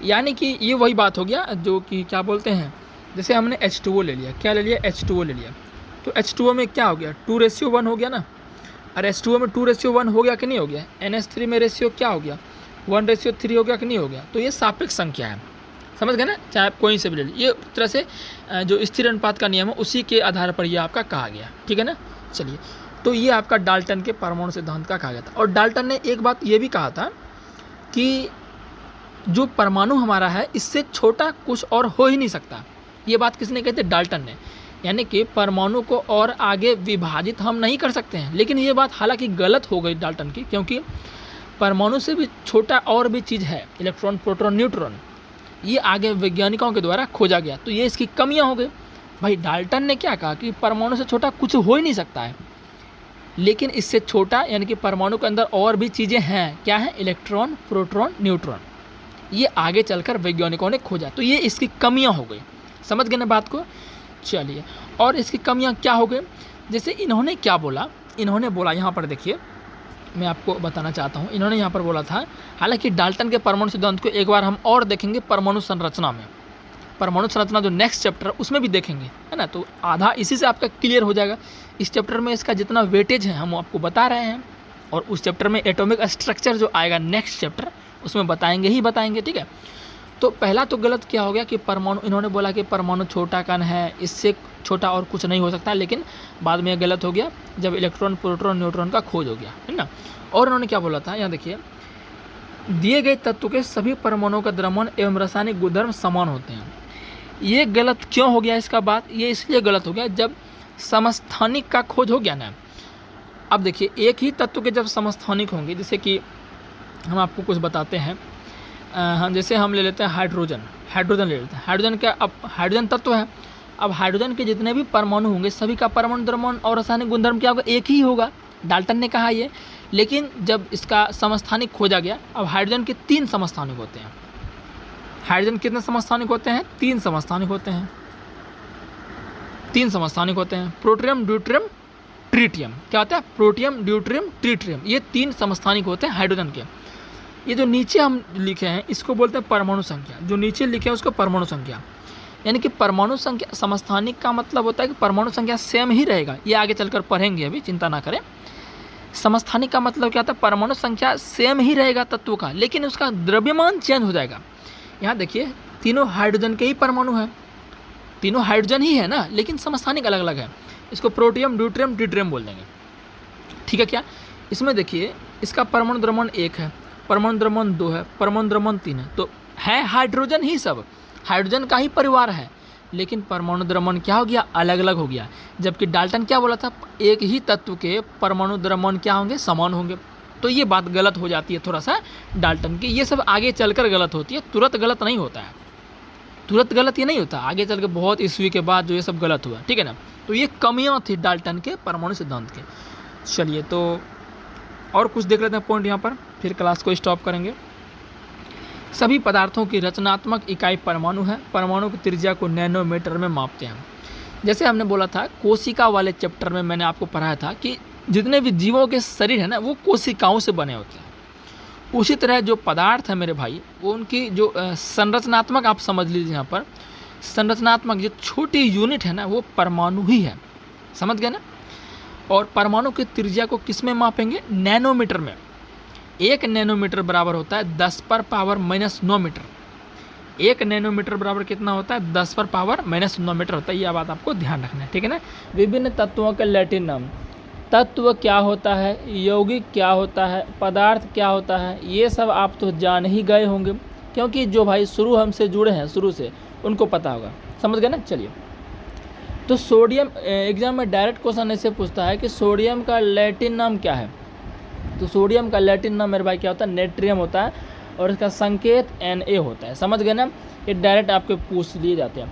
यानी कि ये वही बात हो गया जो कि क्या बोलते हैं, जैसे हमने H2O ले लिया। क्या ले लिया? H2O ले लिया। तो H2O में क्या हो गया? 2:1 हो गया ना। और H2O में 2:1 हो गया कि नहीं हो गया? NH3 में रेशियो क्या हो गया? 1:3 हो गया कि नहीं हो गया? तो ये सापेक्ष संख्या है। समझ गए ना? चाहे आप कोई से भी ले लीजिए, ये तरह से जो स्थिर अनुपात का नियम है उसी के आधार पर ये आपका कहा गया। ठीक है ना, चलिए, तो ये आपका डाल्टन के परमाणु सिद्धांत का कहा गया था। और डाल्टन ने एक बात ये भी कहा था कि जो परमाणु हमारा है इससे छोटा कुछ और हो ही नहीं सकता। ये बात किसने कही थी? डाल्टन ने। यानी कि परमाणु को और आगे विभाजित हम नहीं कर सकते हैं। लेकिन ये बात हालांकि गलत हो गई डाल्टन की, क्योंकि परमाणु से भी छोटा और भी चीज़ है, इलेक्ट्रॉन, प्रोटॉन, न्यूट्रॉन। ये आगे वैज्ञानिकों के द्वारा खोजा गया, तो ये इसकी कमियां हो गई। भाई डाल्टन ने क्या कहा कि परमाणु से छोटा कुछ हो ही नहीं सकता है, लेकिन इससे छोटा यानी कि परमाणु के अंदर और भी चीज़ें हैं। क्या है? Electron, proton, neutron. ये आगे चलकर वैज्ञानिकों ने खोजा, तो ये इसकी कमियां हो गई। समझ गए ना बात को? चलिए, और इसकी कमियां क्या हो गई? जैसे इन्होंने क्या बोला, इन्होंने बोला, यहाँ पर देखिए मैं आपको बताना चाहता हूँ। इन्होंने यहाँ पर बोला था, हालांकि डाल्टन के परमाणु सिद्धांत को एक बार हम और देखेंगे परमाणु संरचना में। परमाणु संरचना जो नेक्स्ट चैप्टर है उसमें भी देखेंगे, है ना। तो आधा इसी से आपका क्लियर हो जाएगा। इस चैप्टर में इसका जितना वेटेज है हम आपको बता रहे हैं, और उस चैप्टर में एटॉमिक स्ट्रक्चर जो आएगा नेक्स्ट चैप्टर उसमें बताएंगे ही बताएंगे, ठीक है। तो पहला तो गलत क्या हो गया कि परमाणु, इन्होंने बोला कि परमाणु छोटा कण है, इससे छोटा और कुछ नहीं हो सकता, लेकिन बाद में गलत हो गया जब इलेक्ट्रॉन, प्रोटॉन, न्यूट्रॉन का खोज हो गया, है ना। और उन्होंने क्या बोला था, यहाँ देखिए, दिए गए तत्व के सभी परमाणुओं का द्रव्यमान एवं रासायनिक गुणधर्म समान होते हैं। ये गलत क्यों हो गया? इसका बात ये इसलिए गलत हो गया जब समस्थानिक का खोज हो गया ना। अब देखिए, एक ही तत्व के जब समस्थानिक होंगे, जैसे कि हम आपको कुछ बताते हैं, हम जैसे हम ले लेते हैं हाइड्रोजन ले लेते हैं। हाइड्रोजन क्या, अब हाइड्रोजन तत्व है। अब हाइड्रोजन के जितने भी परमाणु होंगे सभी का परमाणु द्रव्यमान और रासायनिक गुणधर्म क्या होगा? एक ही होगा। डाल्टन ने कहा ये, लेकिन जब इसका समस्थानिक खोजा गया, अब हाइड्रोजन के 3 समस्थानिक होते हैं। हाइड्रोजन कितने समस्थानिक होते हैं? 3 समस्थानिक होते हैं। 3 समस्थानिक होते हैं, प्रोटियम, ड्यूटेरियम, ट्रिटियम। क्या होता है? Protium, deuterium, tritium. ये 3 समस्थानिक होते हैं हाइड्रोजन के। ये जो नीचे हम लिखे हैं इसको बोलते हैं परमाणु संख्या। जो नीचे लिखे हैं उसको परमाणु संख्या, यानी कि परमाणु संख्या, समस्थानिक का मतलब होता है कि परमाणु संख्या सेम ही रहेगा। ये आगे चलकर पढ़ेंगे, अभी चिंता ना करें। समस्थानिक का मतलब क्या होता है? परमाणु संख्या सेम ही रहेगा तत्व का, लेकिन उसका द्रव्यमान चेंज हो जाएगा। यहाँ देखिए, तीनों हाइड्रोजन के ही परमाणु हैं, तीनों हाइड्रोजन ही है ना, लेकिन समस्थानिक अलग अलग है। इसको प्रोटियम, ड्यूटेरियम, ट्रिटियम बोल देंगे, ठीक है क्या। इसमें देखिए, इसका परमाणु द्रव्यमान 1 है, परमाणु द्रव्यमान 2 है, परमाणु द्रव्यमान 3 है। तो है हाइड्रोजन ही, सब हाइड्रोजन का ही परिवार है, लेकिन परमाणु द्रव्यमान क्या हो गया? अलग अलग हो गया। जबकि डाल्टन क्या बोला था? एक ही तत्व के परमाणु द्रव्यमान क्या होंगे? समान होंगे। तो ये बात गलत हो जाती है थोड़ा सा डाल्टन की। ये सब आगे चलकर गलत होती है, तुरंत गलत नहीं होता है, तुरंत गलत ये नहीं होता, आगे चल के बहुत ईस्वी के बाद जो ये सब गलत हुआ, ठीक है ना। तो ये कमियाँ थी डाल्टन के परमाणु सिद्धांत के। चलिए, तो और कुछ देख लेते हैं पॉइंट यहाँ पर, फिर क्लास को स्टॉप करेंगे। सभी पदार्थों की रचनात्मक इकाई परमाणु है। परमाणु की त्रिज्या को नैनोमीटर में मापते हैं। जैसे हमने बोला था कोशिका वाले चैप्टर में, मैंने आपको पढ़ाया था कि जितने भी जीवों के शरीर है ना वो कोशिकाओं से बने होते हैं। उसी तरह जो पदार्थ है मेरे भाई, वो उनकी जो संरचनात्मक, आप समझ लीजिए यहाँ पर संरचनात्मक जो छोटी यूनिट है ना वो परमाणु ही है। समझ गए ना। और परमाणु की त्रिज्या को किस में मापेंगे? नैनोमीटर में। 1 नैनोमीटर बराबर होता है 10⁻⁻9 मीटर। 1 नैनोमीटर बराबर कितना होता है? 10⁻⁻9 मीटर होता है। यह बात आपको ध्यान रखना है, ठीक है ना। विभिन्न तत्वों के लैटिन नाम। तत्व क्या होता है, यौगिक क्या होता है, पदार्थ क्या होता है, ये सब आप तो जान ही गए होंगे, क्योंकि जो भाई शुरू हमसे जुड़े हैं शुरू से उनको पता होगा। समझ गए ना। चलिए, तो सोडियम, एग्जाम में डायरेक्ट क्वेश्चन ऐसे पूछता है कि सोडियम का लैटिन नाम क्या है। तो सोडियम का लैटिन नाम मेरे भाई क्या होता है? नेट्रियम होता है, और इसका संकेत Na होता है। समझ गए ना। ये डायरेक्ट आपके पूछ लिए जाते हैं।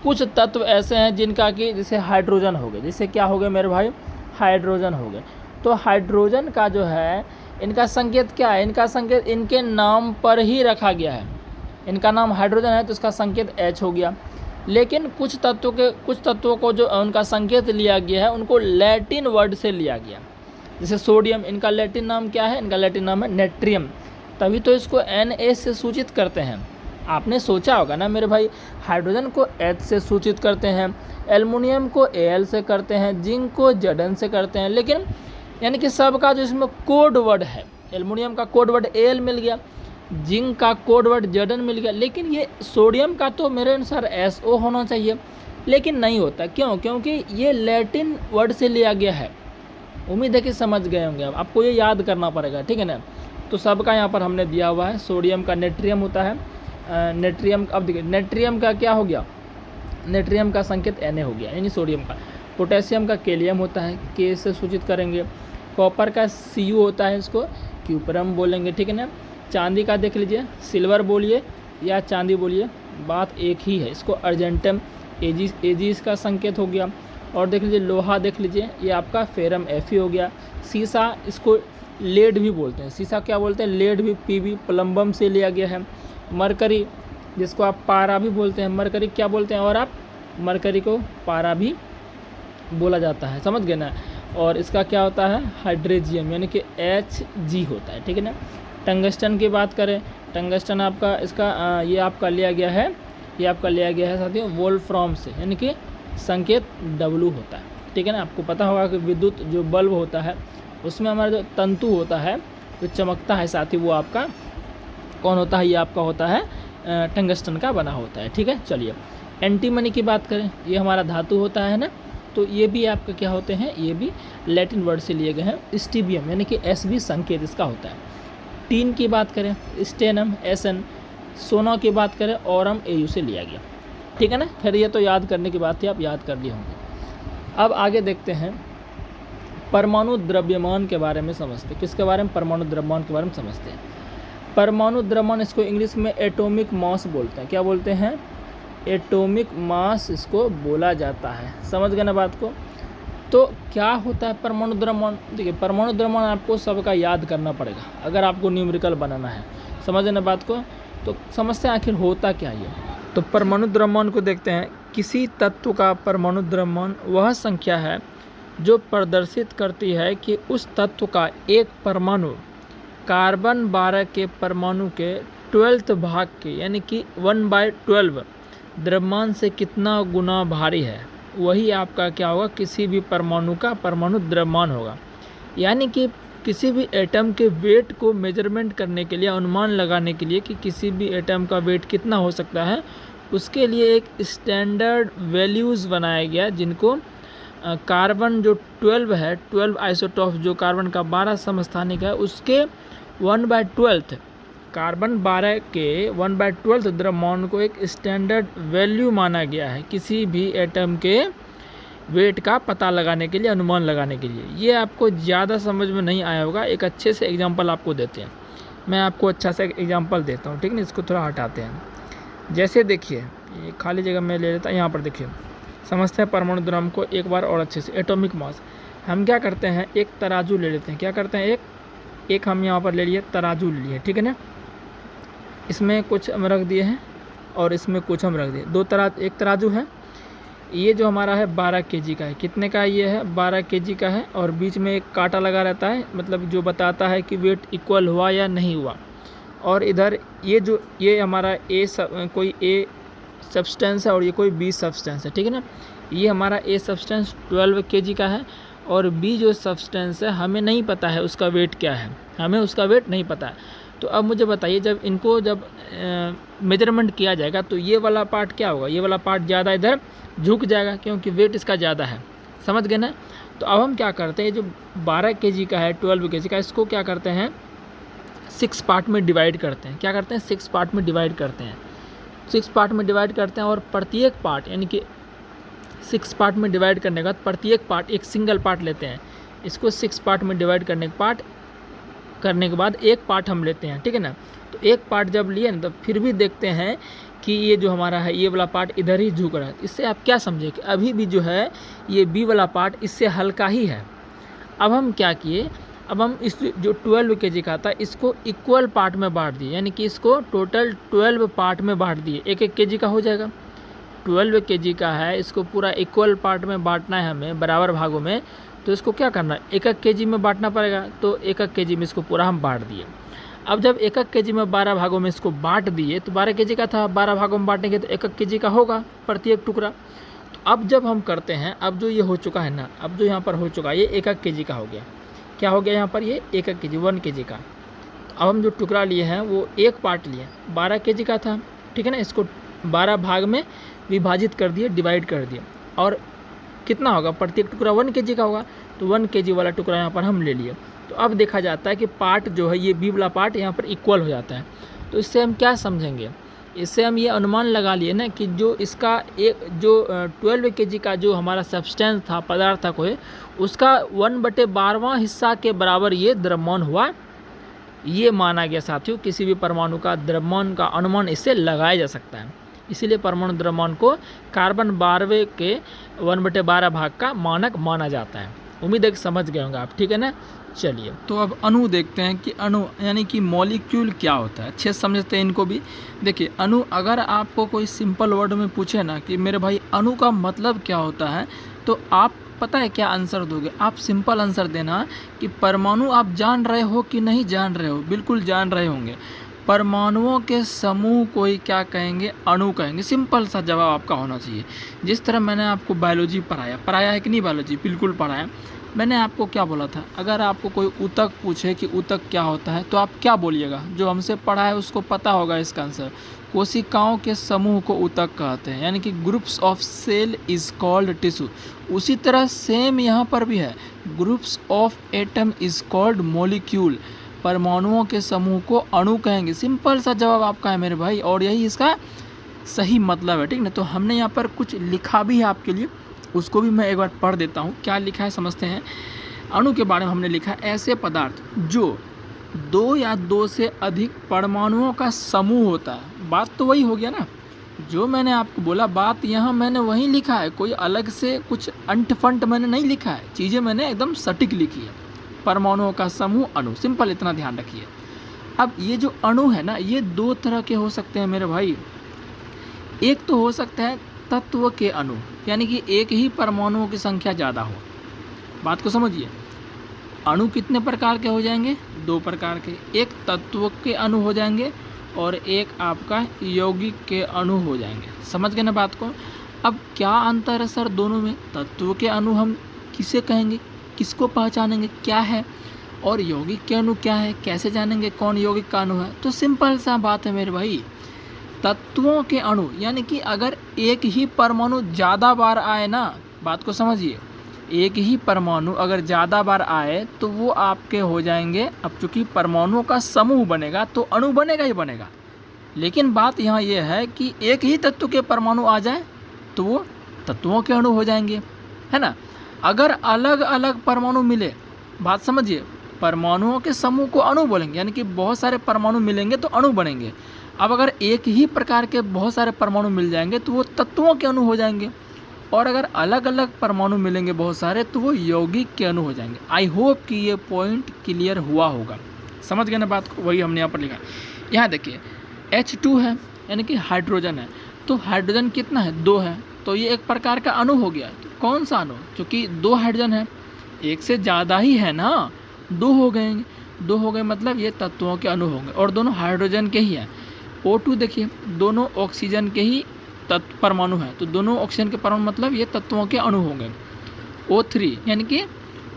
कुछ तत्व ऐसे हैं जिनका कि जैसे हाइड्रोजन हो गए, जैसे क्या हो गए मेरे भाई? हाइड्रोजन हो गए। तो हाइड्रोजन का जो है इनका संकेत क्या है? इनका संकेत इनके नाम पर ही रखा गया है। इनका नाम हाइड्रोजन है तो इसका संकेत H हो गया। लेकिन कुछ तत्वों को जो उनका संकेत लिया गया है उनको लैटिन वर्ड से लिया गया। जैसे सोडियम, इनका लैटिन नाम क्या है? इनका लैटिन नाम है नेट्रियम। तभी तो इसको Na से सूचित करते हैं। आपने सोचा होगा ना मेरे भाई, हाइड्रोजन को H से सूचित करते हैं, एल्युमिनियम को Al से करते हैं, जिंक को Zn से करते हैं, लेकिन यानी कि सबका जो इसमें कोड वर्ड है, एल्युमिनियम का कोड वर्ड Al मिल गया, जिंक का कोड वर्ड Zn मिल गया, लेकिन ये सोडियम का तो मेरे अनुसार SO होना चाहिए, लेकिन नहीं होता। क्यों? क्योंकि ये लैटिन वर्ड से लिया गया है। उम्मीद है कि समझ गए होंगे। आपको ये याद करना पड़ेगा, ठीक है ना। तो सबका यहाँ पर हमने दिया हुआ है। सोडियम का नेट्रियम होता है, नेट्रियम, अब देखिए नेट्रियम का क्या हो गया, नेट्रियम का संकेत Na हो गया यानी सोडियम का। पोटेशियम का कैलियम होता है, K से सूचित करेंगे। कॉपर का Cu होता है, इसको क्यूपरम बोलेंगे, ठीक है ना। चांदी का देख लीजिए, सिल्वर बोलिए या चांदी बोलिए, बात एक ही है, इसको अर्जेंटम Ag इसका संकेत हो गया। और देख लीजिए लोहा देख लीजिए, ये आपका फेरम Fe हो गया। सीसा, इसको लेड भी बोलते हैं, सीसा क्या बोलते हैं, लेड भी, Pb प्लम्बम से लिया गया है। मरकरी जिसको आप पारा भी बोलते हैं, मरकरी क्या बोलते हैं, और आप मरकरी को पारा भी बोला जाता है, समझ गए ना। और इसका क्या होता है, हाइड्रेजियम यानी कि Hg होता है, ठीक है ना। टंगस्टन की बात करें, टंगस्टन आपका इसका ये आपका लिया गया है, ये आपका लिया गया है साथियों वोल्फ्राम से, यानी कि संकेत W होता है, ठीक है ना। आपको पता होगा कि विद्युत जो बल्ब होता है उसमें हमारा जो तंतु होता है जो चमकता है साथी, वो आपका कौन होता है, ये आपका होता है टंगस्टन का बना होता है, ठीक है। चलिए एंटीमनी की बात करें, ये हमारा धातु होता है ना, तो ये भी आपका क्या होते हैं, ये भी लैटिन वर्ड से लिए गए हैं। स्टीबियम यानी कि Sb संकेत इसका होता है। टीन की बात करें, स्टेनम Sn। सोना की बात करें, ऑरम Au से लिया गया, ठीक है ना। फिर ये तो याद करने की बात थी, आप याद कर लिए होंगे। अब आगे देखते हैं परमाणु द्रव्यमान के बारे में समझते हैं। किसके बारे में, परमाणु द्रव्यमान के बारे में समझते हैं। परमाणु द्रव्यमान, इसको इंग्लिश में एटॉमिक मास बोलते हैं, क्या बोलते हैं, एटॉमिक मास इसको बोला जाता है, समझ गए ना बात को। तो क्या होता है परमाणु द्रव्यमान, देखिए परमाणु द्रव्यमान आपको सबका याद करना पड़ेगा अगर आपको न्यूमेरिकल बनाना है, समझ ना बात को। तो समझते हैं आखिर होता क्या ये। तो परमाणु द्रव्यमान को देखते हैं। किसी तत्व का परमाणु द्रव्यमान वह संख्या है जो प्रदर्शित करती है कि उस तत्व का एक परमाणु कार्बन 12 के परमाणु के 12th भाग के यानी कि 1/12 द्रव्यमान से कितना गुना भारी है, वही आपका क्या होगा, किसी भी परमाणु का परमाणु द्रव्यमान होगा। यानी कि किसी भी एटम के वेट को मेजरमेंट करने के लिए, अनुमान लगाने के लिए कि किसी भी एटम का वेट कितना हो सकता है, उसके लिए एक स्टैंडर्ड वैल्यूज़ बनाया गया जिनको कार्बन जो 12 है, 12 आइसोटॉप जो कार्बन का 12 समस्थानिक है, उसके 1/12 कार्बन 12 के 1/12 द्रव्यमान को एक स्टैंडर्ड वैल्यू माना गया है किसी भी एटम के वेट का पता लगाने के लिए, अनुमान लगाने के लिए। ये आपको ज़्यादा समझ में नहीं आया होगा, एक अच्छे से एग्जांपल आपको देते हैं। मैं आपको अच्छा सा एग्जांपल देता हूँ, ठीक है। इसको थोड़ा हटाते हैं। जैसे देखिए ये खाली जगह में ले लेता हूँ, यहाँ पर देखिए समझते हैं परमाणु द्रव्यमान को एक बार और अच्छे से। एटॉमिक मास, हम क्या करते हैं, एक तराजू ले लेते हैं, क्या करते हैं, एक हम यहाँ पर ले लिए तराजू ले लिए, ठीक है ना। इसमें कुछ हम रख दिए हैं और इसमें कुछ हम रख दिए, एक तराजू है। ये जो हमारा है 12 kg का है, कितने का ये है, 12 kg का है। और बीच में एक कांटा लगा रहता है, मतलब जो बताता है कि वेट इक्वल हुआ या नहीं हुआ। और इधर ये हमारा कोई ए सब्सटेंस है और ये कोई बी सब्सटेंस है, ठीक है ना। ये हमारा ए सब्सटेंस 12 kg का है और बी जो सब्सटेंस है हमें नहीं पता है उसका वेट क्या है, हमें उसका वेट नहीं पता है। तो अब मुझे बताइए, जब इनको मेजरमेंट किया जाएगा तो ये वाला पार्ट क्या होगा, ये वाला पार्ट ज़्यादा इधर झुक जाएगा क्योंकि वेट इसका ज़्यादा है, समझ गए ना। तो अब हम क्या करते हैं, जो 12 kg का है, 12 kg का, इसको क्या करते हैं 6 पार्ट में डिवाइड करते हैं। क्या करते हैं, 6 पार्ट में डिवाइड करते हैं, 6 पार्ट में डिवाइड करते हैं। और प्रत्येक पार्ट यानी कि 6 पार्ट में डिवाइड करने के बाद प्रत्येक पार्ट एक सिंगल पार्ट लेते हैं। इसको 6 पार्ट में डिवाइड करने के बाद एक पार्ट हम लेते हैं, ठीक है ना। तो एक पार्ट जब लिए ना, तो फिर भी देखते हैं कि ये जो हमारा है ये वाला पार्ट इधर ही झुक रहा है। इससे आप क्या समझे कि अभी भी जो है ये बी वाला पार्ट इससे हल्का ही है। अब हम क्या किए, अब हम इस जो 12 kg का था इसको इक्वल पार्ट में बांट दिए, यानी कि इसको टोटल 12 पार्ट में बांट दिए। एक kg का हो जाएगा, 12 kg का है, इसको पूरा इक्वल पार्ट में बांटना है हमें, बराबर भागों में। तो इसको क्या करना है, 1 kg में बांटना पड़ेगा। तो 1 kg में इसको पूरा हम बांट दिए। अब जब 1 kg में 12 भागों में इसको बांट दिए, तो 12 kg का था, 12 भागों में बांटेंगे तो 1 kg का होगा प्रत्येक टुकड़ा। तो अब जब हम करते हैं, अब जो ये हो चुका है ना, अब जो यहाँ पर हो चुका है ये 1 kg का हो गया। क्या हो गया यहाँ पर, ये 1 kg 1 kg का। अब हम जो टुकड़ा लिए हैं वो एक पार्ट लिए, 12 kg का था, ठीक है ना। इसको 12 भाग में विभाजित कर दिए, डिवाइड कर दिए। और कितना होगा, प्रत्येक टुकड़ा 1 kg का होगा। तो 1 kg वाला टुकड़ा यहाँ पर हम ले लिए। तो तो अब देखा जाता है कि पार्ट जो है ये बी वाला पार्ट यहाँ पर इक्वल हो जाता है। तो इससे हम क्या समझेंगे, इससे हम ये अनुमान लगा लिए ना कि जो इसका एक जो 12 kg का जो हमारा सब्सटेंस था, पदार्थ था कोई, उसका 1/12वां हिस्सा के बराबर ये द्रव्यमान हुआ, ये माना गया साथियों। किसी भी परमाणु का द्रव्यमान का अनुमान इससे लगाया जा सकता है, इसीलिए परमाणु द्रव्यमान को कार्बन 12वें के 1/12 भाग का मानक माना जाता है। उम्मीद है कि समझ गए होंगे आप, ठीक है ना। चलिए तो अब अणु देखते हैं कि अणु यानी कि मॉलिक्यूल क्या होता है, अच्छे से समझते हैं इनको भी। देखिए अणु, अगर आपको कोई सिंपल वर्ड में पूछे ना कि मेरे भाई अणु का मतलब क्या होता है, तो आप पता है क्या आंसर दोगे? आप सिंपल आंसर देना कि परमाणु आप जान रहे हो कि नहीं जान रहे हो? बिल्कुल जान रहे होंगे। परमाणुओं के समूह को ही क्या कहेंगे? अणु कहेंगे। सिंपल सा जवाब आपका होना चाहिए। जिस तरह मैंने आपको बायोलॉजी पढ़ाया है कि नहीं बायोलॉजी? बिल्कुल पढ़ाया। मैंने आपको क्या बोला था, अगर आपको कोई ऊतक पूछे कि ऊतक क्या होता है तो आप क्या बोलिएगा? जो हमसे पढ़ा है उसको पता होगा इसका आंसर। कोशिकाओं के समूह को ऊतक कहते हैं, यानी कि groups of cell is called tissue. उसी तरह सेम यहाँ पर भी है, groups of atom is called molecule. परमाणुओं के समूह को अणु कहेंगे। सिंपल सा जवाब आपका है मेरे भाई, और यही इसका सही मतलब है, ठीक ना। तो हमने यहाँ पर कुछ लिखा भी है आपके लिए, उसको भी मैं एक बार पढ़ देता हूँ। क्या लिखा है समझते हैं। अणु के बारे में हमने लिखा है, ऐसे पदार्थ जो 2 या 2 से अधिक परमाणुओं का समूह होता है। बात तो वही हो गया ना, जो मैंने आपको बोला, बात यहाँ मैंने वही लिखा है, कोई अलग से कुछ अंट फंट मैंने नहीं लिखा है, चीज़ें मैंने एकदम सटीक लिखी है। परमाणुओं का समूह अणु, सिंपल इतना ध्यान रखिए। अब ये जो अणु है ना, ये 2 तरह के हो सकते हैं मेरे भाई। एक तो हो सकता है तत्व के अणु, यानी कि एक ही परमाणुओं की संख्या ज़्यादा हो। बात को समझिए। अणु कितने प्रकार के हो जाएंगे? 2 प्रकार के। एक तत्व के अणु हो जाएंगे और एक आपका यौगिक के अणु हो जाएंगे। समझ गए ना बात को। अब क्या अंतर है सर दोनों में? तत्व के अणु हम किसे कहेंगे, किसको पहचानेंगे, क्या है? और यौगिक के अणु क्या है, कैसे जानेंगे कौन यौगिक का अणु है? तो सिंपल सा बात है मेरे भाई, तत्वों के अणु यानी कि अगर एक ही परमाणु ज़्यादा बार आए ना, बात को समझिए, एक ही परमाणु अगर ज़्यादा बार आए तो वो आपके हो जाएंगे। अब चूँकि परमाणुओं का समूह बनेगा तो अणु बनेगा ही बनेगा, लेकिन बात यहाँ ये है कि एक ही तत्व के परमाणु आ जाए तो वो तत्वों के अणु हो जाएंगे, है ना। अगर अलग अलग परमाणु मिले, बात समझिए, परमाणुओं के समूह को अणु बोलेंगे, यानी कि बहुत सारे परमाणु मिलेंगे तो अणु बनेंगे। अब अगर एक ही प्रकार के बहुत सारे परमाणु मिल जाएंगे तो वो तत्वों के अणु हो जाएंगे, और अगर अलग अलग परमाणु मिलेंगे बहुत सारे तो वो यौगिक के अणु हो जाएंगे। आई होप कि ये पॉइंट क्लियर हुआ होगा। समझ गए ना बात को? वही हमने यहाँ पर लिखा। यहाँ देखिए H2 है, यानी कि हाइड्रोजन है, तो हाइड्रोजन कितना है? 2 है, तो ये एक प्रकार का अणु हो गया। तो कौन सा अणु? क्योंकि 2 हाइड्रोजन है, एक से ज़्यादा ही है ना, 2 हो गए। 2 हो गए मतलब ये तत्वों के अणु होंगे, और दोनों हाइड्रोजन के ही हैं। O2 देखिए, दोनों ऑक्सीजन के ही तत्व परमाणु हैं, तो दोनों ऑक्सीजन के परमाणु मतलब ये तत्वों के अणु होंगे। O3 यानी कि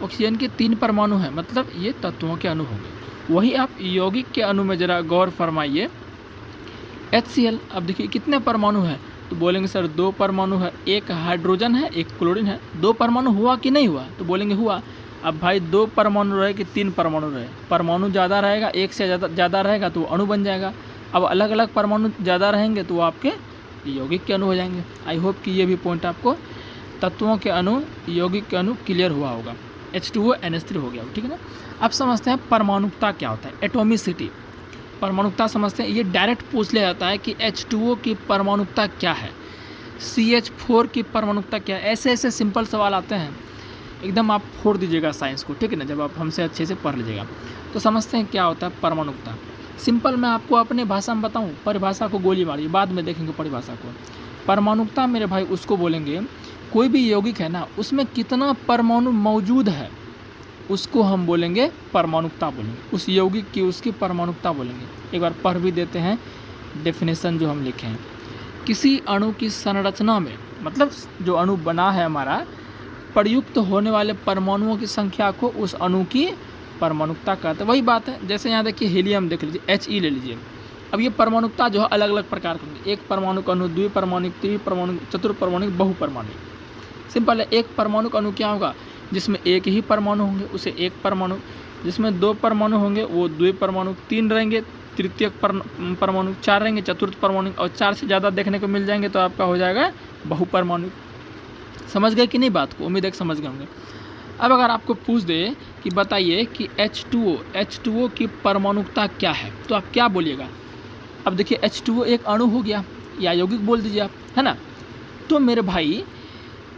ऑक्सीजन के 3 परमाणु हैं, मतलब ये तत्वों के अणु होंगे। वही आप यौगिक के अणु में ज़रा गौर फरमाइए। HCl, अब देखिए कितने परमाणु हैं? तो बोलेंगे सर 2 परमाणु है, एक हाइड्रोजन है एक क्लोरीन है। 2 परमाणु हुआ कि नहीं हुआ? तो बोलेंगे हुआ। अब भाई 2 परमाणु रहे कि 3 परमाणु रहे, परमाणु ज़्यादा रहेगा, एक से ज़्यादा रहेगा तो अणु बन जाएगा। अब अलग अलग परमाणु ज़्यादा रहेंगे तो वो आपके यौगिक के अणु हो जाएंगे। आई होप कि ये भी पॉइंट आपको तत्वों के अणु, यौगिक के अणु क्लियर हुआ होगा। H2O NH3 हो गया, ठीक है ना। अब समझते हैं परमाणुकता क्या होता है, एटोमिसिटी। परमाणुकता समझते हैं, ये डायरेक्ट पूछ लिया जाता है कि H2O की परमाणुकता क्या है, CH4 की परमाणुकता क्या है। ऐसे ऐसे सिंपल सवाल आते हैं, एकदम आप फोड़ दीजिएगा साइंस को, ठीक है ना, जब आप हमसे अच्छे से पढ़ लीजिएगा। तो समझते हैं क्या होता है परमाणुकता। सिंपल मैं आपको अपने भाषा में बताऊं, परिभाषा को गोली मारिए, बाद में देखेंगे परिभाषा को। परमाणुकता मेरे भाई उसको बोलेंगे, कोई भी यौगिक है ना, उसमें कितना परमाणु मौजूद है उसको हम बोलेंगे परमाणुकता बोलेंगे। उस यौगिक की उसकी परमाणुकता बोलेंगे। एक बार पढ़ भी देते हैं डेफिनेशन जो हम लिखे हैं। किसी अणु की संरचना में, मतलब जो अणु बना है हमारा, प्रयुक्त होने वाले परमाणुओं की संख्या को उस अणु की परमाणुकता कहते हैं। वही बात है, जैसे यहाँ देखिए हीलियम देख लीजिए, He ले लीजिए। अब ये परमाणुकता जो है अलग अलग प्रकार की होंगी। एक परमाणु अणु, द्विपरमाणु, त्रिपरमाणु, चतुर्परमाणु, बहुपरमाणु। सिंपल है, एक परमाणु अणु क्या होगा? जिसमें एक ही परमाणु होंगे, उसे एक परमाणु। जिसमें 2 परमाणु होंगे वो द्वितीय परमाणु 3 रहेंगे, तृतीयक परमाणु 4 रहेंगे, चतुर्थ परमाणु और 4 से ज़्यादा देखने को मिल जाएंगे तो आपका हो जाएगा बहुपरमाणु। समझ गए कि नहीं बात को? उम्मीद है कि समझ गए होंगे। अब अगर आपको पूछ दे कि बताइए कि H2O की परमाणुकता क्या है, तो आप क्या बोलिएगा? अब देखिए H2O एक अणु हो गया या यौगिक बोल दीजिए आप, है ना। तो मेरे भाई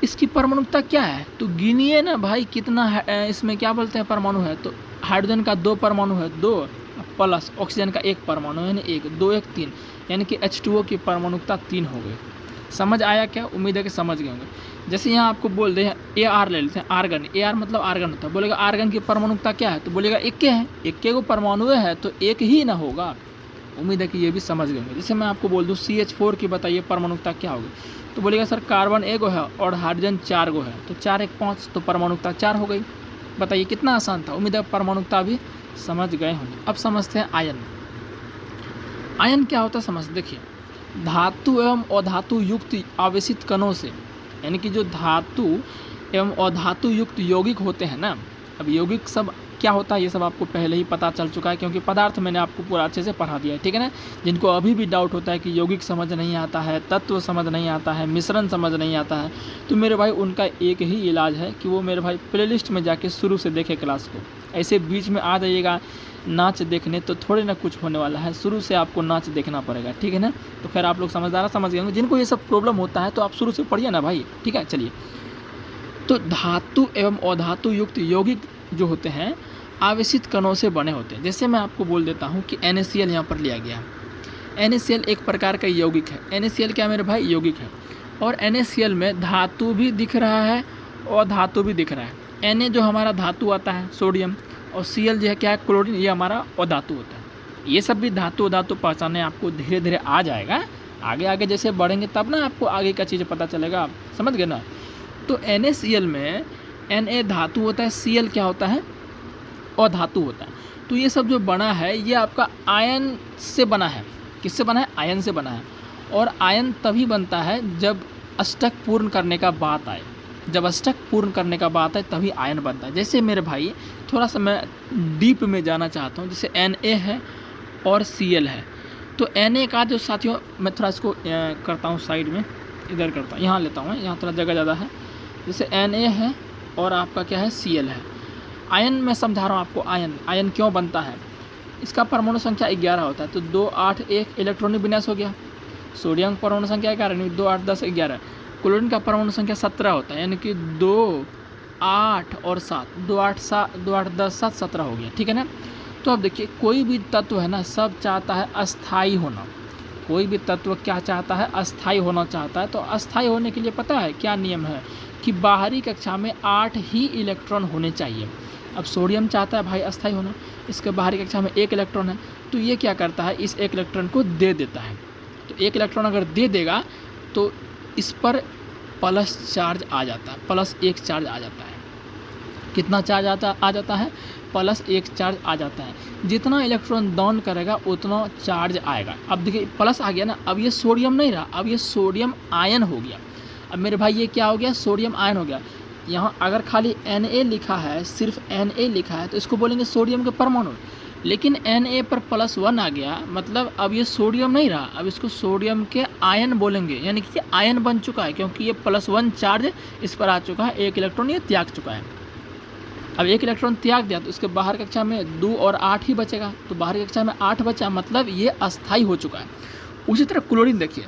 इसकी परमाणुकता क्या है, तो गिनिए ना भाई कितना है, इसमें क्या बोलते हैं परमाणु है। तो हाइड्रोजन का 2 परमाणु है, 2 प्लस ऑक्सीजन का 1 परमाणु यानी 1, 2 1 3, यानी कि H2O की परमाणुकता 3 हो गई। समझ आया क्या? उम्मीद है कि समझ गए होंगे। जैसे यहाँ आपको बोल दे AR ले लेते हैं, आर्गन, AR मतलब आर्गन होता है। बोलेगा आर्गन की परमाणुकता क्या है, तो बोलेगा 1 है, 1 को परमाणु है तो 1 ही ना होगा। उम्मीद है कि ये भी समझ गए होंगे। जैसे मैं आपको बोल दूँ CH4 की बताइए परमाणुकता क्या होगी, तो बोलेगा सर कार्बन 1 है और हाइड्रोजन 4 है, तो 4 1 5, तो परमाणुकता 4 हो गई। बताइए कितना आसान था। उम्मीद है परमाणुकता भी समझ गए होंगे। अब समझते हैं आयन। आयन क्या होता है समझ देखिए, धातु एवं अधातु युक्त आवेशित कणों से, यानी कि जो धातु एवं अधातु युक्त यौगिक होते हैं ना। अब यौगिक सब क्या होता है ये सब आपको पहले ही पता चल चुका है, क्योंकि पदार्थ मैंने आपको पूरा अच्छे से पढ़ा दिया है, ठीक है ना। जिनको अभी भी डाउट होता है कि यौगिक समझ नहीं आता है, तत्व समझ नहीं आता है, मिश्रण समझ नहीं आता है, तो मेरे भाई उनका एक ही इलाज है कि वो मेरे भाई प्लेलिस्ट में जाके शुरू से देखे क्लास को। ऐसे बीच में आ जाइएगा नाच देखने तो थोड़े ना कुछ होने वाला है, शुरू से आपको नाच देखना पड़ेगा, ठीक है ना। तो खैर आप लोग समझदार समझ गए होंगे। जिनको ये सब प्रॉब्लम होता है तो आप शुरू से पढ़िए ना भाई, ठीक है। चलिए, तो धातु एवं अधातु युक्त यौगिक जो होते हैं आवेशित कणों से बने होते हैं। जैसे मैं आपको बोल देता हूँ कि NaCl यहाँ पर लिया गया। NaCl एक प्रकार का यौगिक है। NaCl क्या मेरे भाई यौगिक है, और NaCl में धातु भी दिख रहा है और धातु भी दिख रहा है। Na जो हमारा धातु आता है सोडियम, और Cl जो है क्या है क्लोरीन, ये हमारा अधातु होता है। ये सब भी धातु अधातु पहचाने आपको धीरे धीरे आ जाएगा। आगे आगे जैसे बढ़ेंगे तब ना आपको आगे का चीज़ पता चलेगा, आप समझ गए ना। तो NaCl में Na धातु होता है, Cl क्या होता है अधातु होता है। तो ये सब जो बना है ये आपका आयन से बना है। किससे बना है? आयन से बना है। और आयन तभी बनता है जब अष्टक पूर्ण करने का बात आए। जब अष्टक पूर्ण करने का बात आए तभी आयन बनता है। जैसे मेरे भाई थोड़ा सा मैं डीप में जाना चाहता हूँ। जैसे Na है और Cl है, तो Na का जो साथियों, मैं थोड़ा इसको करता हूँ साइड में, इधर करता हूँ, यहाँ लेता हूँ, यहाँ थोड़ा जगह ज़्यादा है। जैसे Na है और आपका क्या है Cl है। आयन मैं समझा रहा हूँ आपको। आयन क्यों बनता है, इसका परमाणु संख्या 11 होता है। तो 2 8 1 इलेक्ट्रॉनिक विन्यास हो गया। सोडियम परमाणु संख्या 11, 2 8 10 11। क्लोरीन का परमाणु संख्या 17 होता है, यानी कि 2 8 और 7, 2 8 10 7 17 हो गया, ठीक है ना। तो अब देखिए कोई भी तत्व है ना, सब चाहता है अस्थाई होना। कोई भी तत्व क्या चाहता है? अस्थाई होना चाहता है। तो अस्थाई होने के लिए पता है क्या नियम है, कि बाहरी कक्षा में 8 ही इलेक्ट्रॉन होने चाहिए। अब सोडियम चाहता है भाई अस्थाई होना, इसके बाहरी कक्षा में 1 इलेक्ट्रॉन है, तो ये क्या करता है, इस 1 इलेक्ट्रॉन को दे देता है। तो 1 इलेक्ट्रॉन अगर दे देगा तो इस पर प्लस चार्ज आ जाता है, +1 चार्ज आ जाता है। कितना चार्ज आ जाता है? +1 चार्ज आ जाता है। जितना इलेक्ट्रॉन दान करेगा उतना चार्ज आएगा। अब देखिए प्लस आ गया ना, अब ये सोडियम नहीं रहा, अब ये सोडियम आयन हो गया। अब मेरे भाई ये क्या हो गया? सोडियम आयन हो गया। यहाँ अगर खाली Na लिखा है, सिर्फ Na लिखा है, तो इसको बोलेंगे सोडियम के परमाणु। लेकिन Na पर +1 आ गया, मतलब अब ये सोडियम नहीं रहा, अब इसको सोडियम के आयन बोलेंगे, यानी कि ये आयन बन चुका है, क्योंकि ये +1 चार्ज इस पर आ चुका है, 1 इलेक्ट्रॉन ये त्याग चुका है। अब 1 इलेक्ट्रॉन त्याग दिया तो इसके बाहर कक्षा में 2 और 8 ही बचेगा, तो बाहरी कक्षा में 8 बचा, मतलब ये अस्थाई हो चुका है। उसी तरह क्लोरीन देखिए,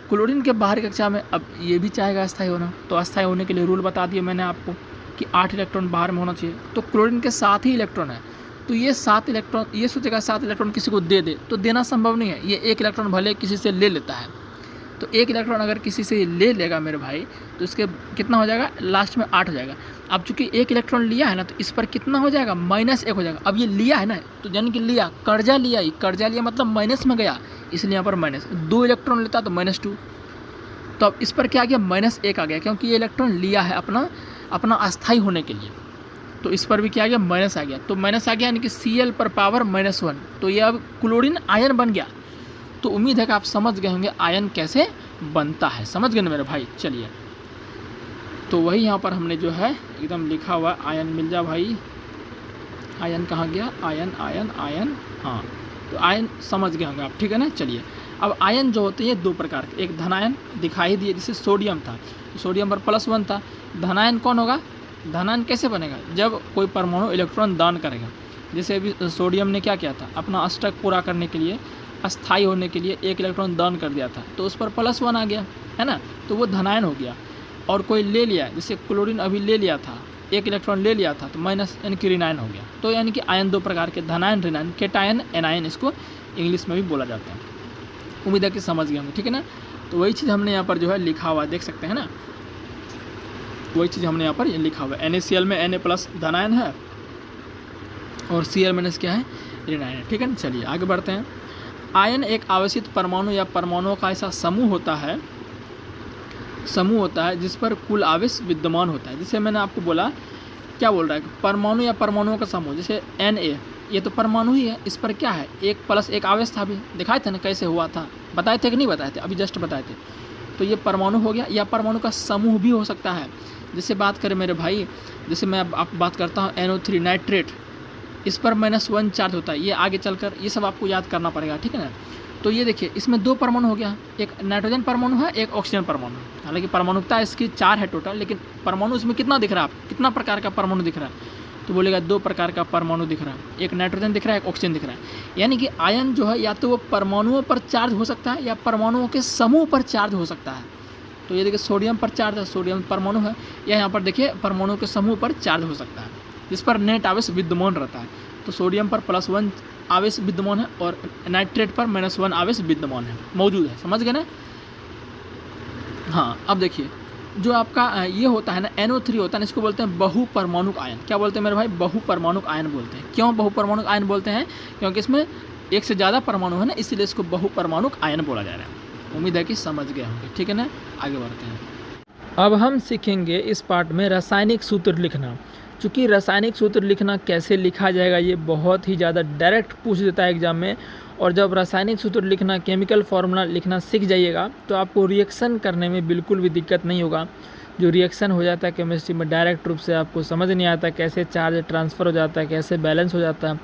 क्लोरीन के बाहरी कक्षा में अब ये भी चाहेगा अस्थाई होना, तो अस्थाई होने के लिए रूल बता दिए मैंने आपको कि 8 इलेक्ट्रॉन बाहर में होना चाहिए। तो क्लोरीन के 7 ही इलेक्ट्रॉन है, तो ये 7 इलेक्ट्रॉन, ये सोचेगा 7 इलेक्ट्रॉन किसी को दे दे, तो देना संभव नहीं है। ये 1 इलेक्ट्रॉन भले किसी से ले लेता है, तो 1 इलेक्ट्रॉन अगर किसी से ले लेगा मेरे भाई, तो इसके कितना हो जाएगा? लास्ट में 8 हो जाएगा। अब चूंकि 1 इलेक्ट्रॉन लिया है ना, तो इस पर कितना हो जाएगा? -1 हो जाएगा। अब ये लिया है ना, तो यानी कि लिया, कर्जा लिया ही, कर्जा लिया मतलब माइनस में गया, इसलिए यहाँ पर माइनस। 2 इलेक्ट्रॉन लेता तो -2, तो अब इस पर क्या आ गया? -1 आ गया, क्योंकि ये इलेक्ट्रॉन लिया है अपना अस्थाई होने के लिए। तो इस पर भी क्या आ गया? माइनस आ गया। तो माइनस आ गया यानी कि Cl पर पावर -1, तो ये अब क्लोरीन आयन बन गया। तो उम्मीद है कि आप समझ गए होंगे आयन कैसे बनता है। समझ गए ना मेरे भाई? चलिए, तो वही यहाँ पर हमने जो है एकदम लिखा हुआ आयन मिल जा भाई, आयन कहाँ गया, आयन आयन आयन, हाँ तो आयन समझ गए होंगे आप, ठीक है ना। चलिए अब आयन जो होते हैं दो प्रकार के, एक धनायन दिखाई दिए, जैसे सोडियम था, सोडियम पर +1 था। धनायन कौन होगा, धनायन कैसे बनेगा, जब कोई परमाणु इलेक्ट्रॉन दान करेगा। जैसे अभी सोडियम ने क्या किया था, अपना अष्टक पूरा करने के लिए, अस्थायी होने के लिए एक इलेक्ट्रॉन दान कर दिया था, तो उस पर +1 आ गया है ना, तो वो धनायन हो गया। और कोई ले लिया, जैसे क्लोरीन अभी ले लिया था, एक इलेक्ट्रॉन ले लिया था, तो माइनस यानी कि ऋणायन हो गया। तो यानी कि आयन दो प्रकार के, धनायन ऋणायन, केटायन एनायन इसको इंग्लिश में भी बोला जाता है। उम्मीद है कि समझ गए होंगे, ठीक है ना। तो वही चीज़ हमने यहाँ पर जो है लिखा हुआ देख सकते हैं ना, वही चीज़ हमने यहाँ पर ये लिखा हुआ है। NaCl में Na+ धनायन है और Cl- क्या है, ऋणायन है, ठीक है ना। चलिए आगे बढ़ते हैं। आयन एक आवेशित परमाणु या परमाणुओं का ऐसा समूह होता है जिस पर कुल आवेश विद्यमान होता है। जैसे मैंने आपको बोला, क्या बोल रहा है, परमाणु या परमाणुओं का समूह, जैसे Na ये तो परमाणु ही है, इस पर क्या है, 1+1 आवेश था, अभी दिखाए थे ना कैसे हुआ था, बताए थे कि नहीं बताए थे, अभी जस्ट बताए थे। तो ये परमाणु हो गया, या परमाणु का समूह भी हो सकता है। जैसे बात करें मेरे भाई, जैसे मैं अब आप बात करता हूँ NO3 नाइट्रेट, इस पर -1 चार्ज होता है, ये आगे चलकर ये सब आपको याद करना पड़ेगा, ठीक है ना। तो ये देखिए इसमें 2 परमाणु हो गया, एक नाइट्रोजन परमाणु है, एक ऑक्सीजन परमाणु है। हालांकि परमाणुकता इसकी 4 है टोटल, लेकिन परमाणु इसमें कितना दिख रहा है, आप कितना प्रकार का परमाणु दिख रहा है, तो बोलेगा 2 प्रकार का परमाणु दिख रहा है, एक नाइट्रोजन दिख रहा है, एक ऑक्सीजन दिख रहा है। यानी कि आयन जो है या तो वो परमाणुओं पर चार्ज हो सकता है या परमाणुओं के समूह पर चार्ज हो सकता है। तो ये देखिए सोडियम पर चार्ज है, सोडियम परमाणु है, या यहाँ पर देखिए परमाणु के समूह पर चार्ज हो सकता है, जिस पर नेट आवेश विद्यमान रहता है। तो सोडियम पर +1 आवेश विद्यमान है और नाइट्रेट पर -1 आवेश विद्यमान है, मौजूद है, समझ गए ना। हाँ अब देखिए जो आपका ये होता है ना, NO3 होता है ना, इसको बोलते हैं बहुपरमाणुक आयन। क्या बोलते हैं मेरे भाई, बहुपरमाणुक आयन बोलते हैं। क्यों बहुपरमाणुक आयन बोलते हैं, क्योंकि इसमें एक से ज़्यादा परमाणु है ना, इसीलिए इसको बहुपरमाणुक आयन बोला जा रहा है। उम्मीद है कि समझ गए होंगे, ठीक है ना। आगे बढ़ते हैं। अब हम सीखेंगे इस पार्ट में रासायनिक सूत्र लिखना। चूँकि रासायनिक सूत्र लिखना कैसे लिखा जाएगा ये बहुत ही ज़्यादा डायरेक्ट पूछ देता है एग्जाम में, और जब रासायनिक सूत्र लिखना, केमिकल फार्मूला लिखना सीख जाइएगा तो आपको रिएक्शन करने में बिल्कुल भी दिक्कत नहीं होगा। जो रिएक्शन हो जाता है केमिस्ट्री में डायरेक्ट रूप से आपको समझ नहीं आता, कैसे चार्ज ट्रांसफ़र हो जाता है, कैसे बैलेंस हो जाता है,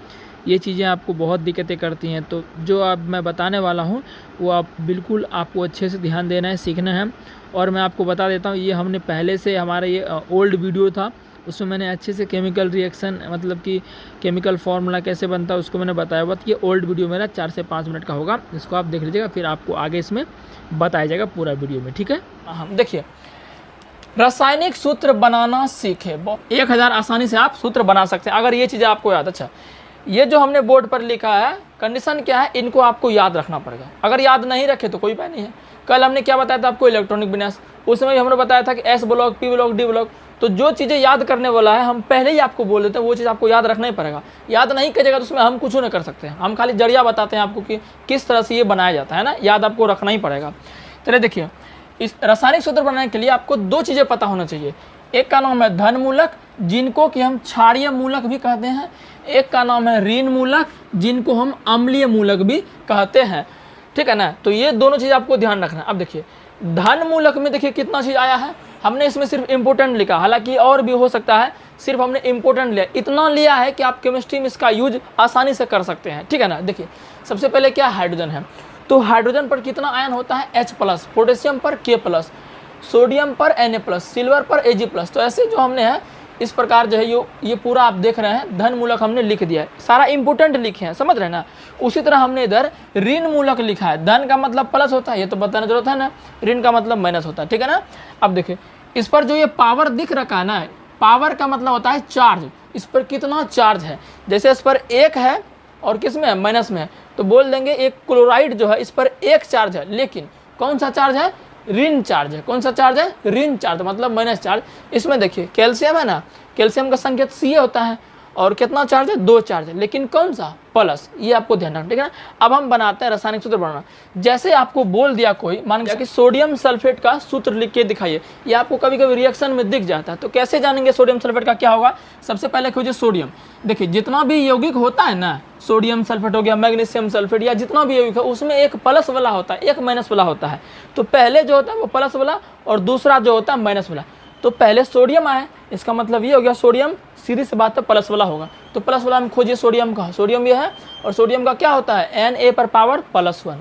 ये चीज़ें आपको बहुत दिक्कतें करती हैं। तो जो अब मैं बताने वाला हूँ वो आप बिल्कुल आपको अच्छे से ध्यान देना है, सीखना है। और मैं आपको बता देता हूँ, ये हमने पहले से, हमारा ये ओल्ड वीडियो था, उसमें मैंने अच्छे से केमिकल रिएक्शन मतलब कि केमिकल फार्मूला कैसे बनता है उसको मैंने बताया हुआ। ये ओल्ड वीडियो मेरा 4 से 5 मिनट का होगा, इसको आप देख लीजिएगा, फिर आपको आगे इसमें बताया जाएगा पूरा वीडियो में, ठीक है। हाँ देखिए, रासायनिक सूत्र बनाना सीखे, 1000 आसानी से आप सूत्र बना सकते हैं अगर ये चीज़ें आपको याद। अच्छा, ये जो हमने बोर्ड पर लिखा है, कंडीशन क्या है, इनको आपको याद रखना पड़ेगा। अगर याद नहीं रखे तो कोई बात नहीं है। कल हमने क्या बताया था आपको, इलेक्ट्रॉनिक विन्यास, उसमें भी हमने बताया था कि S block, P block, D block. तो जो चीज़ें याद करने वाला है हम पहले ही आपको बोल देते हैं, वो चीज़ आपको याद रखना ही पड़ेगा। याद नहीं करेगा तो उसमें हम कुछ नहीं कर सकते हैं, हम खाली जरिया बताते हैं आपको कि किस तरह से ये बनाया जाता है ना, याद आपको रखना ही पड़ेगा। चलिए देखिए, इस रासायनिक सूत्र बनाने के लिए आपको 2 चीज़ें पता होना चाहिए। एक का नाम है धन मूलक, जिनको कि हम क्षारीय मूलक भी कहते हैं। एक का नाम है ऋण मूलक, जिनको हम अम्लीय मूलक भी कहते हैं, ठीक है ना। तो ये दोनों चीज़ आपको ध्यान रखना है। अब देखिए धन मूलक में देखिए कितना चीज़ आया है, हमने इसमें सिर्फ इम्पोर्टेंट लिखा, हालांकि और भी हो सकता है, सिर्फ हमने इम्पोर्टेंट लिया, इतना लिया है कि आप केमिस्ट्री में इसका यूज आसानी से कर सकते हैं, ठीक है ना। देखिए सबसे पहले क्या हाइड्रोजन है, तो हाइड्रोजन पर कितना आयन होता है, H+, पोटेशियम पर K+, सोडियम पर Na+, सिल्वर पर Ag+। तो ऐसे जो हमने है इस प्रकार जो है ये पूरा आप देख रहे हैं धन मूलक हमने लिख दिया है, सारा इंपोर्टेंट लिखे हैं, समझ रहे हैं ना। उसी तरह हमने इधर ऋण मूलक लिखा है, धन का मतलब प्लस होता है, ये तो बताने जरूरत है ना, ऋण का मतलब माइनस होता है, ठीक है ना। अब देखिए इस पर जो ये पावर दिख रखा है ना, पावर का मतलब होता है चार्ज, इस पर कितना चार्ज है। जैसे इस पर 1 है और किस में है, माइनस में है, तो बोल देंगे एक क्लोराइड जो है इस पर 1 चार्ज है, लेकिन कौन सा चार्ज है, ऋण चार्ज है। कौन सा चार्ज है, ऋण चार्ज, मतलब माइनस चार्ज। इसमें देखिए कैल्शियम है ना, कैल्शियम का संकेत Ca होता है और कितना चार्ज है, 2 चार्ज है, लेकिन कौन सा, प्लस। ये आपको ध्यान रखना, ठीक है ना। अब हम बनाते हैं रासायनिक सूत्र बनाना। जैसे आपको बोल दिया कोई, मान लिया कि सोडियम सल्फेट का सूत्र लिख के दिखाइए, ये आपको कभी कभी रिएक्शन में दिख जाता है। तो कैसे जानेंगे सोडियम सल्फेट का क्या होगा, सबसे पहले खोजिए सोडियम। देखिए जितना भी यौगिक होता है ना, सोडियम सल्फेट हो गया, मैग्नीशियम सल्फेट या जितना भी यौगिक है, उसमें एक प्लस वाला होता है, एक माइनस वाला होता है। तो पहले जो होता है वो प्लस वाला और दूसरा जो होता है माइनस वाला। तो पहले सोडियम आए, इसका मतलब ये हो गया सोडियम सीधी सी बात है प्लस वाला होगा। तो प्लस वाला में खोजिए सोडियम का, सोडियम ये है और सोडियम का क्या होता है Na पर पावर +1।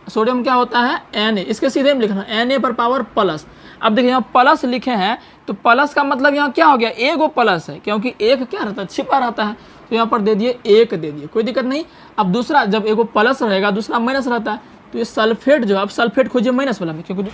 सोडियम क्या होता है Na, इसके सीधे में लिखना Na पर पावर प्लस। अब देखिए यहाँ प्लस लिखे हैं तो प्लस का मतलब यहाँ क्या हो गया, एगो प्लस है, क्योंकि एक क्या रहता है छिपा रहता है, तो यहाँ पर दे दिए एक दे दिए, कोई दिक्कत नहीं। अब दूसरा जब एगो प्लस रहेगा दूसरा माइनस रहता है, तो ये सल्फेट जो है, अब सल्फेट खोजिए माइनस वाला में, क्योंकि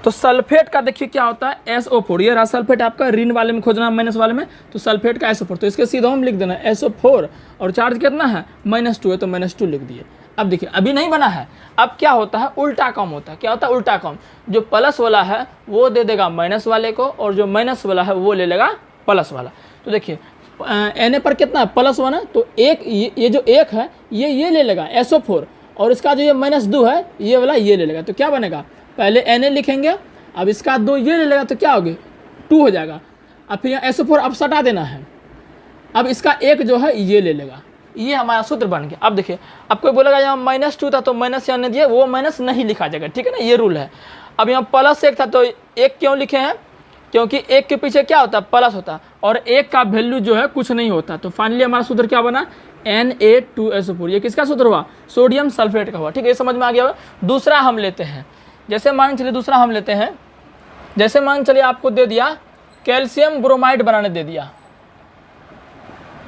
तो सल्फेट का देखिए क्या होता है SO4, ये रहा सल्फेट आपका, ऋण वाले में खोजना माइनस वाले में, तो सल्फेट का SO4, तो इसके सीधा हम लिख देना SO4 और चार्ज कितना है -2 है तो -2 लिख दिए। अब देखिए अभी नहीं बना है, अब क्या होता है उल्टा कम होता है। क्या होता है उल्टा कम, जो प्लस वाला है वो दे देगा माइनस वाले को और जो माइनस वाला है वो ले लेगा प्लस वाला। तो देखिए Na पर कितना है +1 है, तो एक ये जो एक है ये ले लेगा SO4 और इसका जो ये -2 है ये वाला ये ले लेगा, तो क्या बनेगा, पहले Na लिखेंगे, अब इसका 2 ये ले लेगा तो क्या होगी 2 हो जाएगा। अब फिर यहाँ SO4 अब सटा देना है, अब इसका एक जो है ये ले लेगा, ये हमारा सूत्र बन गया। अब देखिए अब कोई बोलेगा यहाँ -2 था तो माइनस यहाँ दिए, वो माइनस नहीं लिखा जाएगा, ठीक है ना, ये रूल है। अब यहाँ +1 था तो एक क्यों लिखे हैं, क्योंकि एक के पीछे क्या होता है प्लस होता है और एक का वैल्यू जो है कुछ नहीं होता। तो फाइनली हमारा सूत्र क्या बना Na2SO4, ये किसका सूत्र हुआ, सोडियम सल्फेट का हुआ, ठीक है, ये समझ में आ गया होगा। दूसरा हम लेते हैं, जैसे मान चलिए दूसरा हम लेते हैं, जैसे मान चलिए आपको दे दिया कैल्शियम ब्रोमाइड बनाने दे दिया,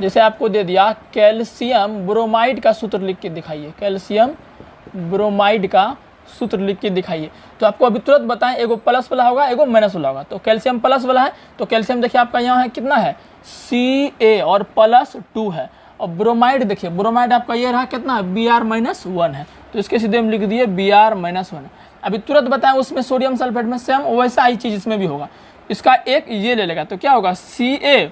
जैसे आपको दे दिया कैल्शियम ब्रोमाइड का सूत्र लिख के दिखाइए, कैल्शियम ब्रोमाइड का सूत्र लिख के दिखाइए। तो आपको अभी तुरंत बताएं, एगो प्लस वाला होगा एगो माइनस वाला होगा। तो कैल्शियम प्लस वाला है तो कैल्शियम देखिए आपका यहाँ है कितना है Ca और +2 है, और ब्रोमाइड देखिए ब्रोमाइड आपका ये रहा कितना है Br-1 है, तो इसके सीधे में लिख दिए Br-1। अभी तुरंत बताएं उसमें सोडियम सल्फेट में सेम वैसा ही चीज़ इसमें भी होगा, इसका एक ये ले लेगा तो क्या होगा Ca,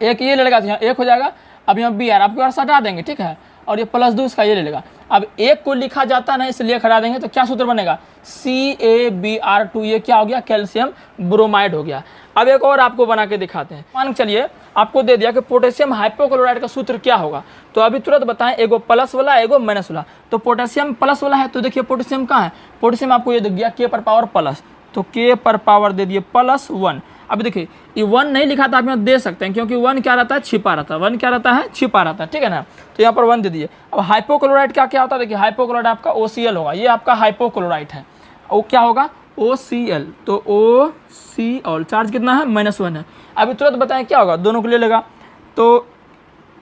एक ये ले लेगा तो यहाँ एक हो जाएगा। अब यहाँ Br आपके पास हटा देंगे, ठीक है, और ये +2 इसका ये ले लेगा। अब एक को लिखा जाता ना इसलिए हटा देंगे, तो क्या सूत्र बनेगा CaBr2, ये क्या हो गया कैल्शियम ब्रोमाइड हो गया। अब एक और आपको बना के दिखाते हैं, मान चलिए आपको दे दिया कि पोटेशियम हाइपोक्लोराइड का सूत्र क्या होगा, तो अभी तुरंत बताएं, एगो प्लस वाला एगो माइनस वाला। तो पोटेशियम प्लस वाला है तो देखिए पोटेशियम कहाँ है, पोटेशियम आपको ये दे दिया K पर पावर प्लस, तो K पर पावर दे दिए +1। अब देखिए ये 1 नहीं लिखा था, आप यहाँ दे सकते हैं क्योंकि 1 क्या रहता है छिपा रहता है, 1 क्या रहता है छिपा रहता है, ठीक है ना, तो यहाँ पर 1 दे दिए। अब हाइपोक्लोराइड का क्या होता है, देखिए हाइपोक्लोराइड आपका OCl होगा, ये आपका हाइपोक्लोराइड है, वो क्या होगा OCl, तो OC और चार्ज कितना है -1 है। अभी तुरंत बताएं क्या होगा, दोनों को ले लेगा तो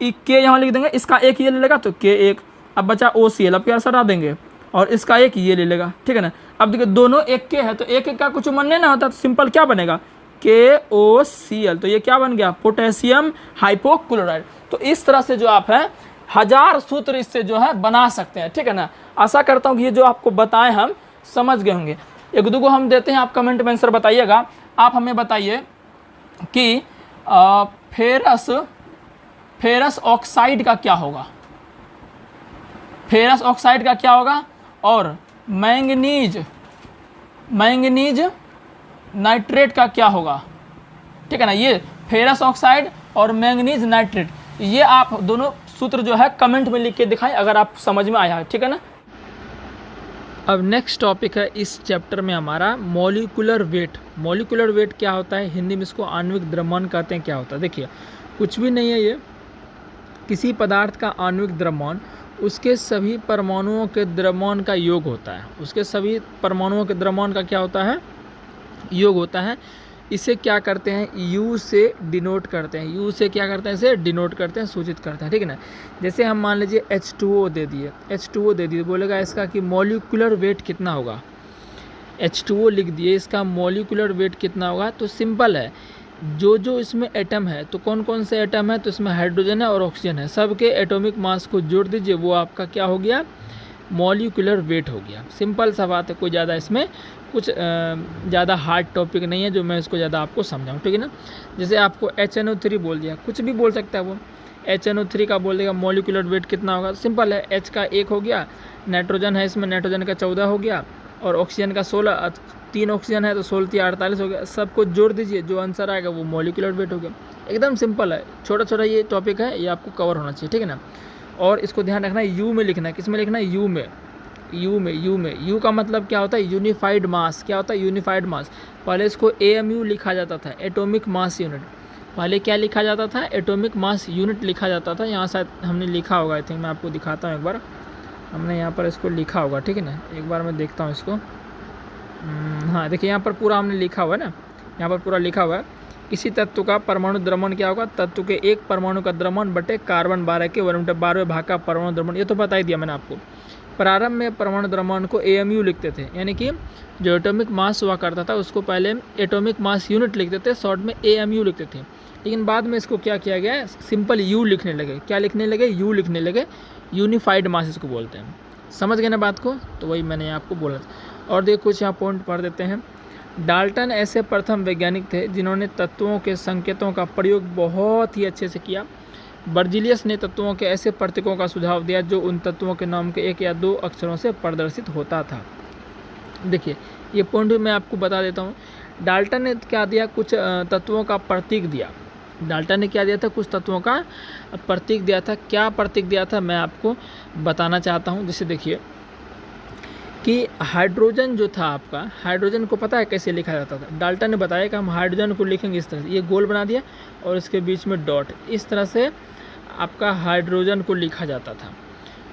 K यहाँ लिख देंगे, इसका एक ये ले लेगा तो K1, अब बचा OCl, अब क्या सटा देंगे और इसका एक ये ले लेगा, ठीक है ना। अब देखिए दोनों एक के है तो एक का कुछ मानने ना होता, तो सिंपल क्या बनेगा KOCl, तो ये क्या बन गया पोटेशियम हाइपोक्लोराइड। तो इस तरह से जो आप है 1000 सूत्र इससे जो है बना सकते हैं, ठीक है ना। आशा करता हूँ कि ये जो आपको बताएं हम समझ गए होंगे। एक दो को हम देते हैं, आप कमेंट में आंसर बताइएगा। आप हमें बताइए कि फेरस ऑक्साइड का क्या होगा, फेरस ऑक्साइड का क्या होगा, और मैंगनीज नाइट्रेट का क्या होगा, ठीक है ना। ये फेरस ऑक्साइड और मैंगनीज नाइट्रेट, ये आप दोनों सूत्र जो है कमेंट में लिख के दिखाएं अगर आप समझ में आया है, ठीक है ना। अब नेक्स्ट टॉपिक है इस चैप्टर में हमारा मॉलिक्यूलर वेट। मॉलिक्यूलर वेट क्या होता है, हिंदी में इसको आणविक द्रव्यमान कहते हैं। क्या होता है देखिए, कुछ भी नहीं है, ये किसी पदार्थ का आणविक द्रव्यमान उसके सभी परमाणुओं के द्रव्यमान का योग होता है। उसके सभी परमाणुओं के द्रव्यमान का क्या होता है, योग होता है। इसे क्या करते हैं, U से डिनोट करते हैं। U से क्या करते हैं, इसे डिनोट करते हैं, सूचित करते हैं, ठीक है ना। जैसे हम मान लीजिए H2O दे दिए, बोलेगा इसका कि मॉलिक्यूलर वेट कितना होगा। H2O लिख दिए, इसका मॉलिक्यूलर वेट कितना होगा। तो सिंपल है, जो इसमें एटम है, तो कौन कौन से एटम है, तो इसमें हाइड्रोजन है और ऑक्सीजन है, सबके एटॉमिक मास को जोड़ दीजिए, वो आपका क्या हो गया, मॉलिक्यूलर वेट हो गया। सिंपल सा बात है, कोई ज़्यादा इसमें कुछ ज़्यादा हार्ड टॉपिक नहीं है जो मैं इसको ज़्यादा आपको समझाऊँ, ठीक है ना। जैसे आपको HNO3 बोल दिया, कुछ भी बोल सकता है वो, HNO3 का बोल देगा मॉलिक्यूलर वेट कितना होगा। सिंपल है, H का 1 हो गया, नाइट्रोजन है इसमें, नाइट्रोजन का 14 हो गया, और ऑक्सीजन का 16, 3 ऑक्सीजन है तो 16 48 हो गया। सबको जोड़ दीजिए, जो आंसर आएगा वो मॉलिक्यूलर वेट हो गया। एकदम सिंपल है, छोटा छोटा ये टॉपिक है, ये आपको कवर होना चाहिए, ठीक है ना। और इसको ध्यान रखना है, यू में लिखना है। किस में लिखना है, यू में। यू का मतलब क्या होता है, यूनिफाइड मास। क्या होता है, यूनिफाइड मास। पहले इसको AMU लिखा जाता था, एटॉमिक मास यूनिट। पहले क्या लिखा जाता था, एटॉमिक मास यूनिट लिखा जाता था। यहाँ शायद हमने लिखा होगा, आई थिंक मैं आपको दिखाता हूँ एक बार, हमने यहाँ पर इसको लिखा होगा, ठीक है ना। एक बार मैं देखता हूँ इसको। हाँ देखिए यहाँ पर पूरा हमने लिखा हुआ है ना, यहाँ पर पूरा लिखा हुआ है। किसी तत्व का परमाणु द्रव्यमान क्या होगा, तत्व के एक परमाणु का द्रव्यमान बटे कार्बन 12 के 1/12वें भाग का परमाणु द्रव्यमान। ये तो बता ही दिया मैंने आपको। प्रारंभ में परमाणु द्रव्यमान को AMU लिखते थे, यानी कि जो एटॉमिक मास हुआ करता था उसको पहले एटॉमिक मास यूनिट लिखते थे, शॉर्ट में AMU लिखते थे। लेकिन बाद में इसको क्या किया गया, सिंपल U लिखने लगे। क्या लिखने लगे, U लिखने लगे। यूनिफाइड मास इसको बोलते हैं। समझ गए ना बात को, तो वही मैंने आपको बोला था। और देखो कुछ यहाँ पॉइंट पढ़ देते हैं। डाल्टन ऐसे प्रथम वैज्ञानिक थे जिन्होंने तत्वों के संकेतों का प्रयोग बहुत ही अच्छे से किया। बर्जीलियस ने तत्वों के ऐसे प्रतीकों का सुझाव दिया जो उन तत्वों के नाम के 1 या 2 अक्षरों से प्रदर्शित होता था। देखिए ये पॉइंट भी मैं आपको बता देता हूँ। डाल्टन ने क्या दिया, कुछ तत्वों का प्रतीक दिया। डाल्टन ने क्या दिया था, कुछ तत्वों का प्रतीक दिया था। क्या प्रतीक दिया था मैं आपको बताना चाहता हूँ। जैसे देखिए कि हाइड्रोजन जो था आपका, हाइड्रोजन को पता है कैसे लिखा जाता था। डाल्टन ने बताया कि हम हाइड्रोजन को लिखेंगे इस तरह से, ये गोल बना दिया और इसके बीच में डॉट, इस तरह से आपका हाइड्रोजन को लिखा जाता था।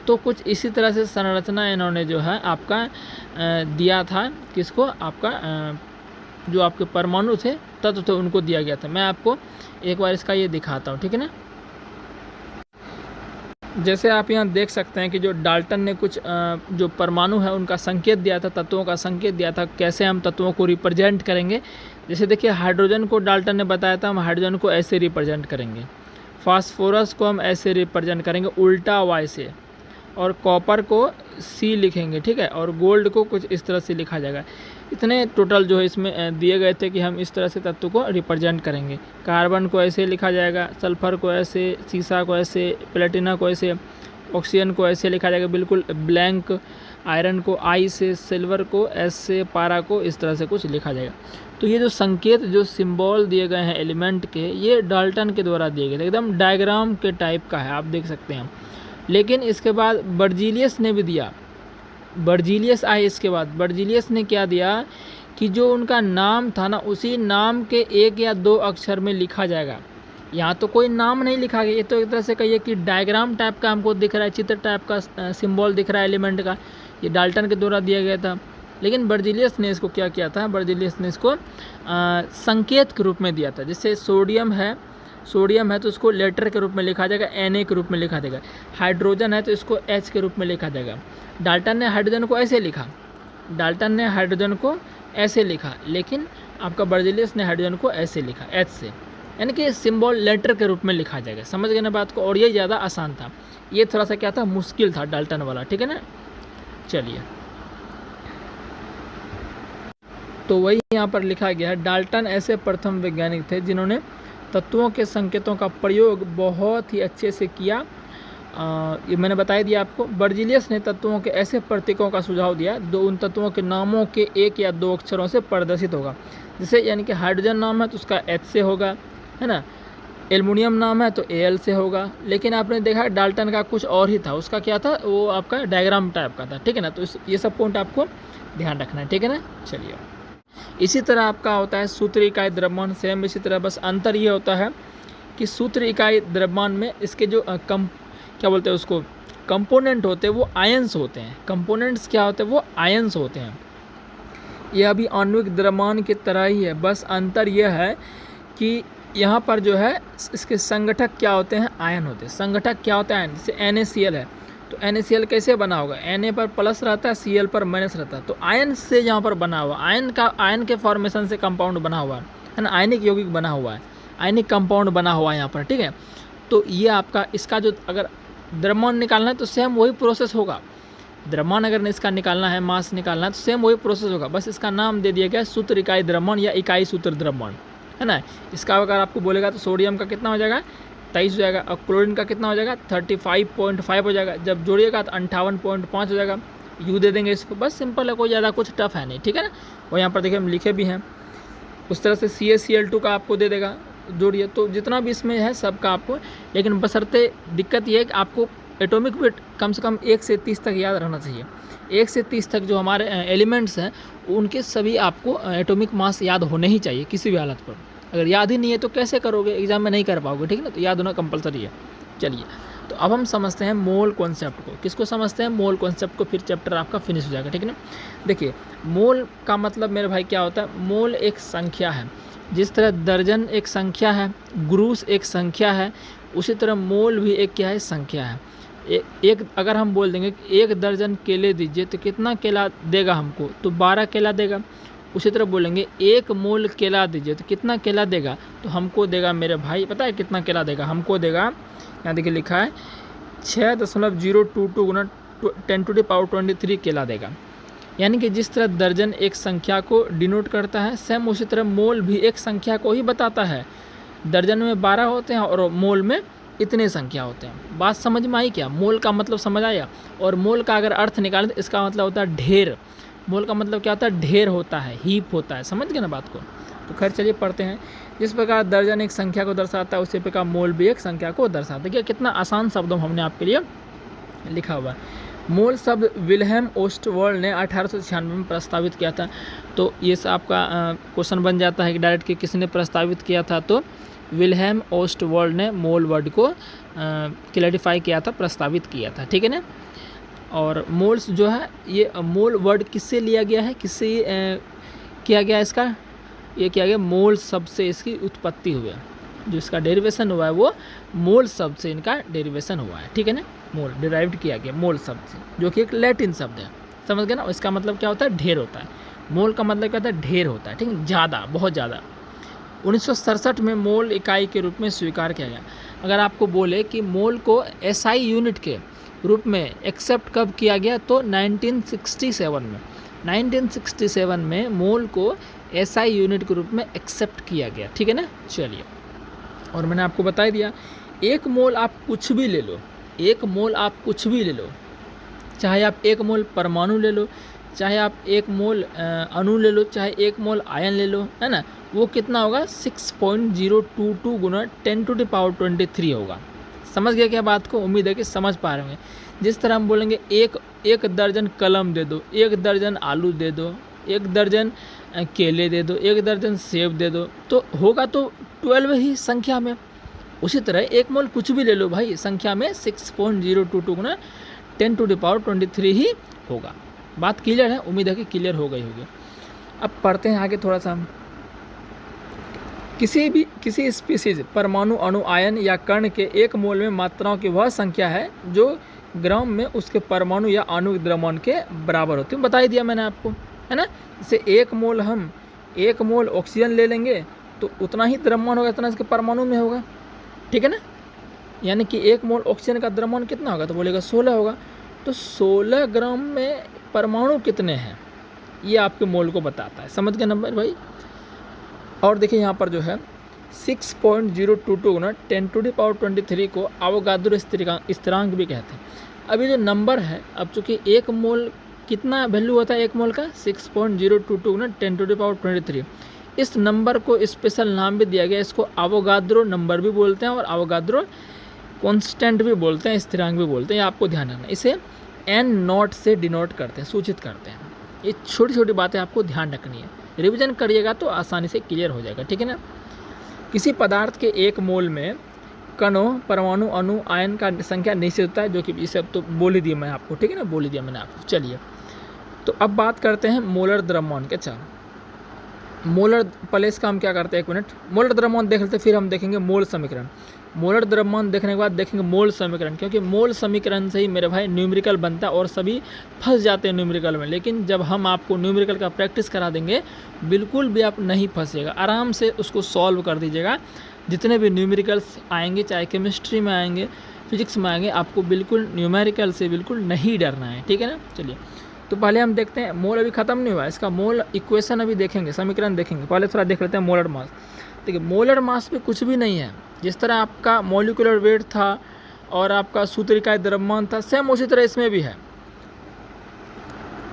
तो कुछ इसी तरह से संरचना इन्होंने जो है आपका दिया था, किसको, आपका जो आपके परमाणु थे, तत्व थे, उनको दिया गया था। मैं आपको एक बार इसका ये दिखाता हूँ, ठीक है ना। जैसे आप यहाँ देख सकते हैं कि जो डाल्टन ने कुछ जो परमाणु है उनका संकेत दिया था, तत्वों का संकेत दिया था, कैसे हम तत्वों को रिप्रेजेंट करेंगे। जैसे देखिए हाइड्रोजन को डाल्टन ने बताया था हम हाइड्रोजन को ऐसे रिप्रेजेंट करेंगे, फास्फोरस को हम ऐसे रिप्रेजेंट करेंगे उल्टा Y से, और कॉपर को C लिखेंगे, ठीक है, और गोल्ड को कुछ इस तरह से लिखा जाएगा। इतने टोटल जो है इसमें दिए गए थे कि हम इस तरह से तत्व को रिप्रेजेंट करेंगे। कार्बन को ऐसे लिखा जाएगा, सल्फर को ऐसे, सीसा को ऐसे, प्लेटिना को ऐसे, ऑक्सीजन को ऐसे लिखा जाएगा बिल्कुल ब्लैंक, आयरन को I से, सिल्वर को S से, पारा को इस तरह से कुछ लिखा जाएगा। तो ये जो संकेत, जो सिंबल दिए गए हैं एलिमेंट के, ये डाल्टन के द्वारा दिए गए थे, एकदम डायग्राम के टाइप का है, आप देख सकते हैं। लेकिन इसके बाद बर्जीलियस ने भी दिया, बर्जीलियस आए इसके बाद। बर्जीलियस ने क्या दिया कि जो उनका नाम था ना, उसी नाम के 1 या 2 अक्षर में लिखा जाएगा। यहाँ तो कोई नाम नहीं लिखा गया, ये तो एक तरह से कहिए कि डायग्राम टाइप का हमको दिख रहा है, चित्र टाइप का सिंबल दिख रहा है एलिमेंट का, ये डाल्टन के द्वारा दिया गया था। लेकिन बर्जीलियस ने इसको क्या किया था, बर्जीलियस ने इसको संकेत के रूप में दिया था। जैसे सोडियम है, सोडियम है तो इसको लेटर के रूप में लिखा जाएगा, Na के रूप में लिखा जाएगा। हाइड्रोजन है तो इसको H के रूप में लिखा जाएगा। डाल्टन ने हाइड्रोजन को ऐसे लिखा, डाल्टन ने हाइड्रोजन को ऐसे लिखा, लेकिन आपका बर्जीलियस ने हाइड्रोजन को ऐसे लिखा, H से, यानी कि सिंबल लेटर के रूप में लिखा जाएगा। समझ गए ना बात को। और ये ज़्यादा आसान था, ये थोड़ा सा क्या था, मुश्किल था डाल्टन वाला, ठीक है ना। चलिए तो वही यहाँ पर लिखा गया है, डाल्टन ऐसे प्रथम वैज्ञानिक थे जिन्होंने तत्वों के संकेतों का प्रयोग बहुत ही अच्छे से किया। ये मैंने बता दिया आपको। बर्जीलियस ने तत्वों के ऐसे प्रतीकों का सुझाव दिया जो उन तत्वों के नामों के 1 या 2 अक्षरों से प्रदर्शित होगा। जैसे यानी कि हाइड्रोजन नाम है तो उसका H से होगा, है ना। एल्युमिनियम नाम है तो Al से होगा। लेकिन आपने देखा डाल्टन का कुछ और ही था, उसका क्या था, वो आपका डायग्राम टाइप का था, ठीक है ना। तो ये सब पॉइंट आपको ध्यान रखना है, ठीक है ना। चलिए इसी तरह आपका होता है सूत्र इकाई द्रव्यमान, सेम इसी तरह, बस अंतर ये होता है कि सूत्र इकाई द्रव्यमान में इसके जो क्या बोलते हैं उसको, कंपोनेंट होते हैं वो आयंस होते हैं। कंपोनेंट्स क्या होते हैं, वो आयंस होते हैं। यह भी आणविक द्रव्यमान की तरह ही है, बस अंतर यह है कि यहाँ पर जो है इसके संगठक क्या होते हैं, आयन होते हैं। संगठक क्या होता है, आयन। जैसे NaCl है तो NaCl कैसे बना होगा, Na पर प्लस रहता है, Cl पर माइनस रहता है, तो आयन से यहाँ पर बना हुआ, आयन के फॉर्मेशन से कंपाउंड बना हुआ है ना, आयनिक यौगिक बना हुआ है, आयनिक कंपाउंड बना हुआ है यहाँ पर, ठीक है। तो ये आपका इसका जो अगर द्रव्यमान निकालना है तो सेम वही प्रोसेस होगा। द्रव्यमान अगर इसका निकालना है, मास निकालना है तो सेम वही प्रोसेस होगा, बस इसका नाम दे दिया गया सूत्र इकाई द्रव्यमान या इकाई सूत्र द्रव्यमान, है ना। इसका अगर आपको बोलेगा तो सोडियम का कितना हो जाएगा, 23 हो जाएगा, और क्लोरीन का कितना हो जाएगा, 35.5 हो जाएगा। जब जोड़िएगा तो 58.5 हो जाएगा। यू दे देंगे इसको, बस सिंपल है, कोई ज़्यादा कुछ टफ है नहीं, ठीक है ना। और यहाँ पर देखिए हम लिखे भी हैं उस तरह से। CaCl2 का आपको दे देगा, जोड़िए तो जितना भी इसमें है सबका आपको। लेकिन बशर्ते दिक्कत ये है कि आपको एटॉमिक वेट कम से कम 1 से 30 तक याद रहना चाहिए। 1 से 30 तक जो हमारे एलिमेंट्स हैं उनके सभी आपको एटॉमिक मास याद होने ही चाहिए किसी भी हालत पर, अगर याद ही नहीं है तो कैसे करोगे, एग्जाम में नहीं कर पाओगे, ठीक है ना। तो याद होना कंपलसरी है। चलिए, तो अब हम समझते हैं मोल कॉन्सेप्ट को। किसको समझते हैं? मोल कॉन्सेप्ट को, फिर चैप्टर आपका फिनिश हो जाएगा, ठीक है ना। देखिए, मोल का मतलब मेरे भाई क्या होता है? मोल एक संख्या है। जिस तरह दर्जन एक संख्या है, ग्रूस एक संख्या है, उसी तरह मोल भी एक क्या है? संख्या है। एक अगर हम बोल देंगे कि 1 दर्जन केले दीजिए तो कितना केला देगा हमको? तो 12 केला देगा। उसी तरह बोलेंगे 1 मोल केला दीजिए तो कितना केला देगा? तो हमको देगा मेरे भाई, पता है कितना केला देगा? हमको देगा, यहाँ देखिए लिखा है 6.022 गुना 10⁻23 केला देगा। यानी कि जिस तरह दर्जन एक संख्या को डिनोट करता है, सेम उसी तरह मोल भी एक संख्या को ही बताता है। दर्जन में 12 होते हैं और मोल में इतने संख्या होते हैं। बात समझ में आई क्या? मोल का मतलब समझ आया। और मोल का अगर अर्थ निकालें तो इसका मतलब होता है ढेर। मोल का मतलब क्या होता है? ढेर होता है, हीप होता है। समझ गए ना बात को? तो खैर चलिए पढ़ते हैं। जिस प्रकार दर्जन एक संख्या को दर्शाता है, उसी प्रकार मोल भी एक संख्या को दर्शाता है। क्या कितना आसान शब्दों हमने आपके लिए लिखा हुआ है। मोल शब्द विल्हेम ओस्टवर्ल्ड ने 1896 में प्रस्तावित किया था। तो ये आपका क्वेश्चन बन जाता है कि डायरेक्ट कि किसने प्रस्तावित किया था? तो विल्हेम ओस्टवर्ल्ड ने मोल वर्ड को क्लैरिफाई किया था, प्रस्तावित किया था, ठीक है ना। और मोल्स जो है, ये मोल वर्ड किससे लिया गया है? किससे किया गया इसका? ये किया गया मोल शब्द से इसकी उत्पत्ति हुई है। जो इसका डेरिवेशन हुआ है वो मोल शब्द से इनका डेरिवेशन हुआ है, ठीक है ना। मोल डिराइव्ड किया गया मोल शब्द से, जो कि एक लैटिन शब्द है। समझ गए ना? इसका मतलब क्या होता है? ढेर होता है। मोल का मतलब क्या होता है? ढेर होता है, ठीक है, ज़्यादा, बहुत ज़्यादा। 1967 में मोल इकाई के रूप में स्वीकार किया गया। अगर आपको बोले कि मोल को एसआई यूनिट के रूप में एक्सेप्ट कब किया गया? तो 1967 में। 1967 में मोल को एसआई यूनिट के रूप में एक्सेप्ट किया गया, ठीक है ना। चलिए, और मैंने आपको बता दिया, 1 मोल आप कुछ भी ले लो, 1 मोल आप कुछ भी ले लो, चाहे आप 1 मोल परमाणु ले लो, चाहे आप 1 मोल अणु ले लो, चाहे 1 मोल आयन ले लो, है ना, वो कितना होगा? 6.022 गुना 10⁻23 होगा। समझ गया क्या बात को? उम्मीद है कि समझ पा रहे होंगे। जिस तरह हम बोलेंगे एक दर्जन कलम दे दो, 1 दर्जन आलू दे दो, 1 दर्जन केले दे दो, 1 दर्जन सेब दे दो, तो होगा तो 12 ही संख्या में। उसी तरह 1 मोल कुछ भी ले लो भाई, संख्या में 6.022 गुना 10⁻23 ही होगा। बात क्लियर है? उम्मीद है कि क्लियर हो गई होगी। अब पढ़ते हैं आगे थोड़ा सा। किसी स्पीसीज, परमाणु, अणु, आयन या कण के 1 मोल में मात्राओं की वह संख्या है जो ग्राम में उसके परमाणु या आणविक द्रव्यमान के बराबर होती है। बता ही दिया मैंने आपको, है ना। जैसे 1 मोल ऑक्सीजन ले लेंगे तो उतना ही द्रव्यमान होगा, इतना इसके परमाणु में होगा, ठीक है ना। यानी कि 1 मोल ऑक्सीजन का द्रव्यमान कितना होगा? तो बोलेगा 16 होगा। तो 16 ग्राम में परमाणु कितने हैं, ये आपके मोल को बताता है। समझ गए नंबर भाई? और देखिए यहाँ पर जो है 6.022 गुना 10⁻23 को अवोगाद्रो स्थिरांक भी कहते हैं। अभी जो नंबर है, अब चूँकि 1 मोल कितना वैल्यू होता है 1 मोल का? 6.022 गुना 10⁻23। इस नंबर को स्पेशल नाम भी दिया गया, इसको अवोगाद्रो नंबर भी बोलते हैं और अवोगाद्रो कांस्टेंट भी बोलते हैं, स्थिरांक भी बोलते हैं। आपको ध्यान रखना, इसे n0 से डिनोट करते हैं, सूचित करते हैं। ये छोटी छोटी बातें आपको ध्यान रखनी है, रिवीजन करिएगा तो आसानी से क्लियर हो जाएगा, ठीक है ना। किसी पदार्थ के 1 मोल में कणों, परमाणु, अणु, आयन का संख्या निश्चित होता है, जो कि ये सब तो बोल ही दिया मैं आपको, ठीक है ना, बोल ही दिया मैंने आपको। चलिए, तो अब बात करते हैं मोलर द्रव्यमान के। अच्छा, मोलर, पहले इसका हम क्या करते हैं, 1 मिनट, मोलर द्रव्यमान देख लेते, फिर हम देखेंगे मोल समीकरण। मोलर द्रव्यमान देखने के बाद देखेंगे मोल समीकरण, क्योंकि मोल समीकरण से ही मेरे भाई न्यूमेरिकल बनता है और सभी फंस जाते हैं न्यूमेरिकल में। लेकिन जब हम आपको न्यूमेरिकल का प्रैक्टिस करा देंगे, बिल्कुल भी आप नहीं फंसेगा, आराम से उसको सॉल्व कर दीजिएगा। जितने भी न्यूमेरिकल्स आएंगे, चाहे केमिस्ट्री में आएंगे, फिजिक्स में आएंगे, आपको बिल्कुल न्यूमेरिकल से बिल्कुल नहीं डरना है, ठीक है ना। चलिए, तो पहले हम देखते हैं, मोल अभी ख़त्म नहीं हुआ, इसका मोल इक्वेशन अभी देखेंगे, समीकरण देखेंगे। पहले थोड़ा देख लेते हैं मोलर मास। देखिए, मोलर मास में कुछ भी नहीं है। जिस तरह आपका मॉलिक्यूलर वेट था और आपका सूत्र इकाई द्रव्यमान था, सेम उसी तरह इसमें भी है।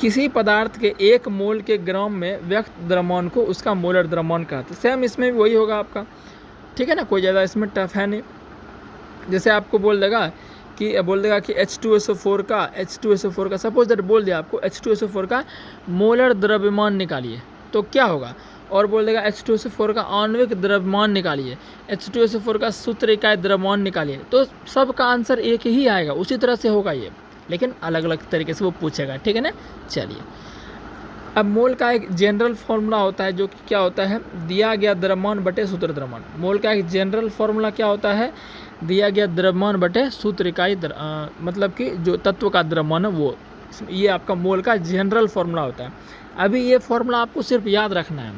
किसी पदार्थ के 1 मोल के ग्राम में व्यक्त द्रव्यमान को उसका मोलर द्रव्यमान कहते हैं। सेम इसमें भी वही होगा आपका, ठीक है ना, कोई ज़्यादा इसमें टफ है नहीं। जैसे आपको बोल देगा कि H2SO4 का सपोज दैट बोल दिया आपको H2SO4 का मोलर द्रव्यमान निकालिए, तो क्या होगा? और बोल देगा H2SO4 का आणविक द्रव्यमान निकालिए, H2SO4 का सूत्र इकाई द्रव्यमान निकालिए, तो सबका आंसर एक ही आएगा, उसी तरह से होगा ये, लेकिन अलग अलग तरीके से वो पूछेगा, ठीक है ना। चलिए, अब मोल का एक जनरल फार्मूला होता है जो कि क्या होता है, दिया गया द्रव्यमान बटे सूत्र द्रव्यमान। मोल का एक जनरल फार्मूला क्या होता है, दिया गया द्रव्यमान बटे सूत्र इकाई मतलब कि जो तत्व का द्रव्यमान है वो, ये आपका मोल का जनरल फार्मूला होता है। अभी ये फार्मूला आपको सिर्फ याद रखना है।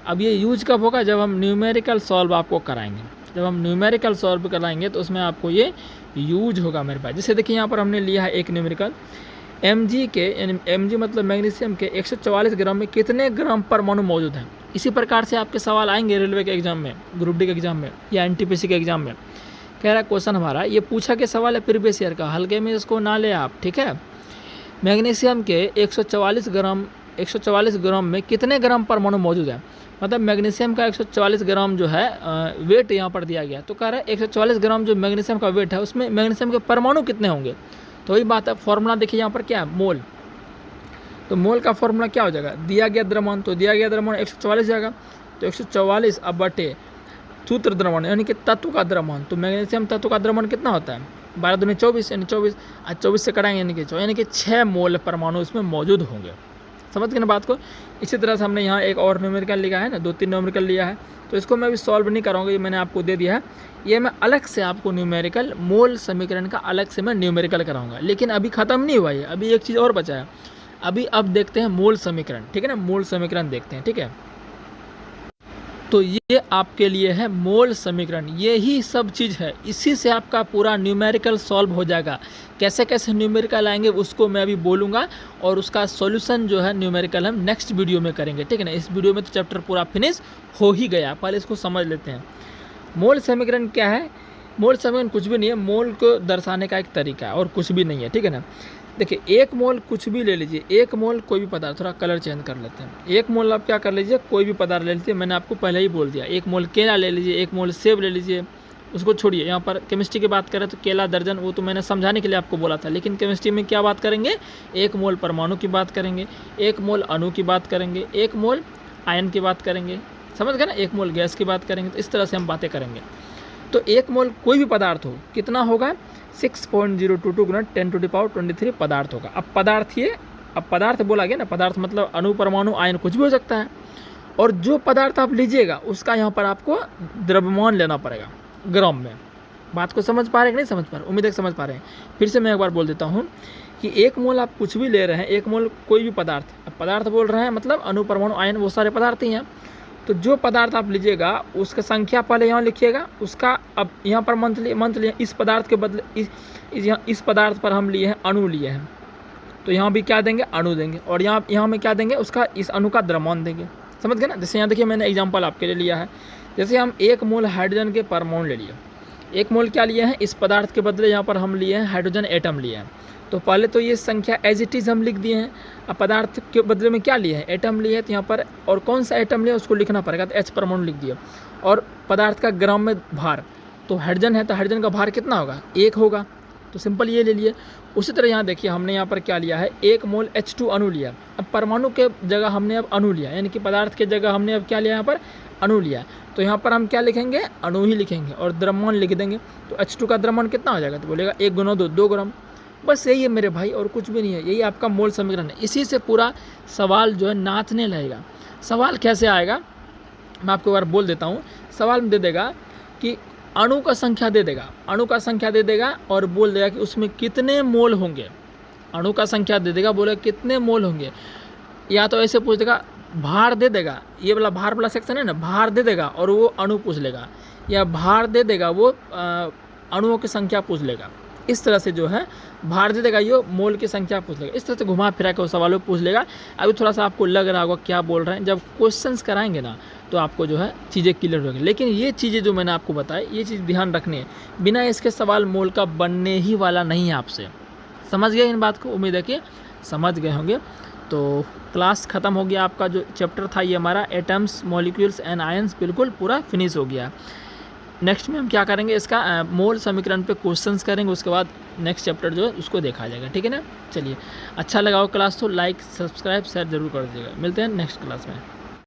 अब ये यूज कब होगा, जब हम न्यूमेरिकल सॉल्व आपको कराएंगे, जब हम न्यूमेरिकल सॉल्व कराएंगे तो उसमें आपको ये यूज होगा मेरे पास। जैसे देखिए यहाँ पर हमने लिया है एक न्यूमेरिकल, Mg के, यानी Mg मतलब मैग्नीशियम के 144 ग्राम में कितने ग्राम परमाणु मौजूद हैं। इसी प्रकार से आपके सवाल आएंगे रेलवे के एग्जाम में, ग्रुप डी के एग्जाम में या NTPC के एग्जाम में। कह रहा है क्वेश्चन हमारा ये पूछा के सवाल है प्रीवियस ईयर का, हल्के में इसको ना ले आप, ठीक है। मैग्नीशियम के 144 ग्राम में कितने ग्राम परमाणु मौजूद है, मतलब मैग्नीशियम का 144 ग्राम जो है वेट यहाँ पर दिया गया, तो कह रहा है 144 ग्राम जो मैग्नीशियम का वेट है उसमें मैग्नीशियम के परमाणु कितने होंगे। तो वही बात है, फॉर्मूला देखिए यहाँ पर क्या है, मोल। तो मोल का फॉर्मूला क्या हो जाएगा, दिया गया द्रव्यमान, तो दिया गया द्रव्यमान 144 जाएगा, तो 144 अब बटे सूत्र द्रव्यमान यानी कि तत्व का द्रव्यमान। तो मैग्नीशियम तत्व का द्रव्यमान कितना होता है, 12 दूनी 24, यानी 24, आज 24 से कटाएंगे यानी कि 6 मोल परमाणु इसमें मौजूद होंगे। समझ गए ना बात को। इसी तरह से हमने यहाँ एक और न्यूमेरिकल लिखा है ना, 2-3 न्यूमेरिकल लिया है, तो इसको मैं अभी सॉल्व नहीं कराऊंगा, ये मैंने आपको दे दिया है। ये मैं अलग से आपको न्यूमेरिकल, मोल समीकरण का अलग से मैं न्यूमेरिकल कराऊंगा, लेकिन अभी ख़त्म नहीं हुआ है, अभी एक चीज़ और बचा है। अभी अब देखते हैं मोल समीकरण, ठीक है ना, मोल समीकरण देखते हैं, ठीक है। तो ये आपके लिए है मोल समीकरण, ये ही सब चीज़ है, इसी से आपका पूरा न्यूमेरिकल सॉल्व हो जाएगा। कैसे कैसे न्यूमेरिकल आएंगे उसको मैं अभी बोलूँगा, और उसका सॉल्यूशन जो है न्यूमेरिकल हम नेक्स्ट वीडियो में करेंगे, ठीक है ना। इस वीडियो में तो चैप्टर पूरा फिनिश हो ही गया, पहले इसको समझ लेते हैं। मोल समीकरण क्या है, मोल समीकरण कुछ भी नहीं है, मोल को दर्शाने का एक तरीका है और कुछ भी नहीं है, ठीक है ना। देखिए, एक मोल कुछ भी ले लीजिए, एक मोल कोई भी पदार्थ, थोड़ा कलर चेंज कर लेते हैं। एक मोल आप क्या कर लीजिए, कोई भी पदार्थ ले लीजिए, मैंने आपको पहले ही बोल दिया। एक मोल केला ले लीजिए, एक मोल सेब ले लीजिए, उसको छोड़िए। यहाँ पर केमिस्ट्री की बात करें तो केला दर्जन, वो तो मैंने समझाने के लिए आपको बोला था, लेकिन केमिस्ट्री में क्या बात करेंगे, एक मोल परमाणु की बात करेंगे, एक मोल अणु की बात करेंगे, एक मोल आयन की बात करेंगे, समझ गए ना, एक मोल गैस की बात करेंगे। तो इस तरह से हम बातें करेंगे। तो एक मोल कोई भी पदार्थ हो कितना होगा, 6.022 × 10⁻23 पदार्थ होगा। अब पदार्थ, ये अब पदार्थ बोला गया ना, पदार्थ मतलब अणु परमाणु आयन कुछ भी हो सकता है। और जो पदार्थ आप लीजिएगा उसका यहाँ पर आपको द्रव्यमान लेना पड़ेगा ग्राम में। बात को समझ पा रहे हैं कि नहीं समझ पा रहे, उम्मीद है समझ पा रहे हैं। फिर से मैं एक बार बोल देता हूँ कि एक मोल आप कुछ भी ले रहे हैं, एक मोल कोई भी पदार्थ, अब पदार्थ बोल रहे हैं मतलब अणु परमाणु आयन वो सारे पदार्थ ही हैं। तो जो पदार्थ आप लीजिएगा उसका संख्या पहले यहाँ लिखिएगा, उसका अब यहाँ पर मंथ लिए, इस पदार्थ के बदले इस पदार्थ पर हम लिए हैं अणु लिए हैं, तो यहाँ भी क्या देंगे, अणु देंगे, और यहाँ में क्या देंगे, उसका इस अणु का द्रव्यमान देंगे। समझ गए ना। जैसे यहाँ देखिए मैंने एग्जाम्पल आपके लिए लिया है, जैसे हम 1 मोल हाइड्रोजन के परमाणु ले लिए, 1 मोल क्या लिए हैं, इस पदार्थ के बदले यहाँ पर हम लिए हैं हाइड्रोजन एटम लिए हैं। तो पहले तो ये संख्या एज इट इज़ हम लिख दिए हैं। अब पदार्थ के बदले में क्या लिए हैं, एटम लिए हैं, तो यहाँ पर और कौन सा एटम लिया उसको लिखना पड़ेगा, तो H परमाणु लिख दिया। और पदार्थ का ग्राम में भार, तो हाइड्रोजन है तो हाइड्रोजन का भार कितना होगा, 1 होगा, तो सिंपल ये ले लिए। उसी तरह यहाँ देखिए हमने यहाँ पर क्या लिया है, 1 मोल H2 अणु लिया। अब परमाणु के जगह हमने अब अणु लिया, यानी कि पदार्थ के जगह हमने अब क्या लिया, यहाँ पर अणु लिया। तो यहाँ पर हम क्या लिखेंगे, अणु ही लिखेंगे और द्रव्यमान लिख देंगे। तो H2 का द्रव्यमान कितना हो जाएगा, तो बोलेगा 1 × 2 2 ग्राम। बस यही है मेरे भाई, और कुछ भी नहीं है, यही आपका मोल समीकरण है। इसी से पूरा सवाल जो है नाचने लगेगा। सवाल कैसे आएगा मैं आपको एक बार बोल देता हूँ। सवाल में दे देगा कि अणु का संख्या दे देगा, अणु का संख्या दे देगा और बोल देगा कि उसमें कितने मोल होंगे। अणु का संख्या दे देगा, बोलेगा कितने मोल होंगे। या तो ऐसे पूछ देगा, भार दे देगा, ये वाला भार वाला सेक्शन है ना, भार दे देगा और वो अणु पूछ लेगा, या भार दे देगा वो अणुओं की संख्या पूछ लेगा। इस तरह से जो है भार दे देगा, ये मोल की संख्या पूछ लेगा। इस तरह से घुमा फिरा के वो सवालों पूछ लेगा। अभी थोड़ा सा आपको लग रहा होगा क्या बोल रहे हैं, जब क्वेश्चंस कराएंगे ना तो आपको जो है चीज़ें क्लियर होगी। लेकिन ये चीज़ें जो मैंने आपको बताई, ये चीज़ ध्यान रखनी है, बिना इसके सवाल मोल का बनने ही वाला नहीं है आपसे। समझ गए इन बात को, उम्मीद है कि समझ गए होंगे। तो क्लास ख़त्म हो गया, आपका जो चैप्टर था ये हमारा एटम्स मॉलिक्यूल्स एंड आयंस बिल्कुल पूरा फिनिश हो गया। नेक्स्ट में हम क्या करेंगे, इसका मोल समीकरण पे क्वेश्चंस करेंगे, उसके बाद नेक्स्ट चैप्टर जो है उसको देखा जाएगा, ठीक है ना। चलिए, अच्छा लगा हो क्लास तो लाइक सब्सक्राइब शेयर जरूर कर दीजिएगा। मिलते हैं नेक्स्ट क्लास में।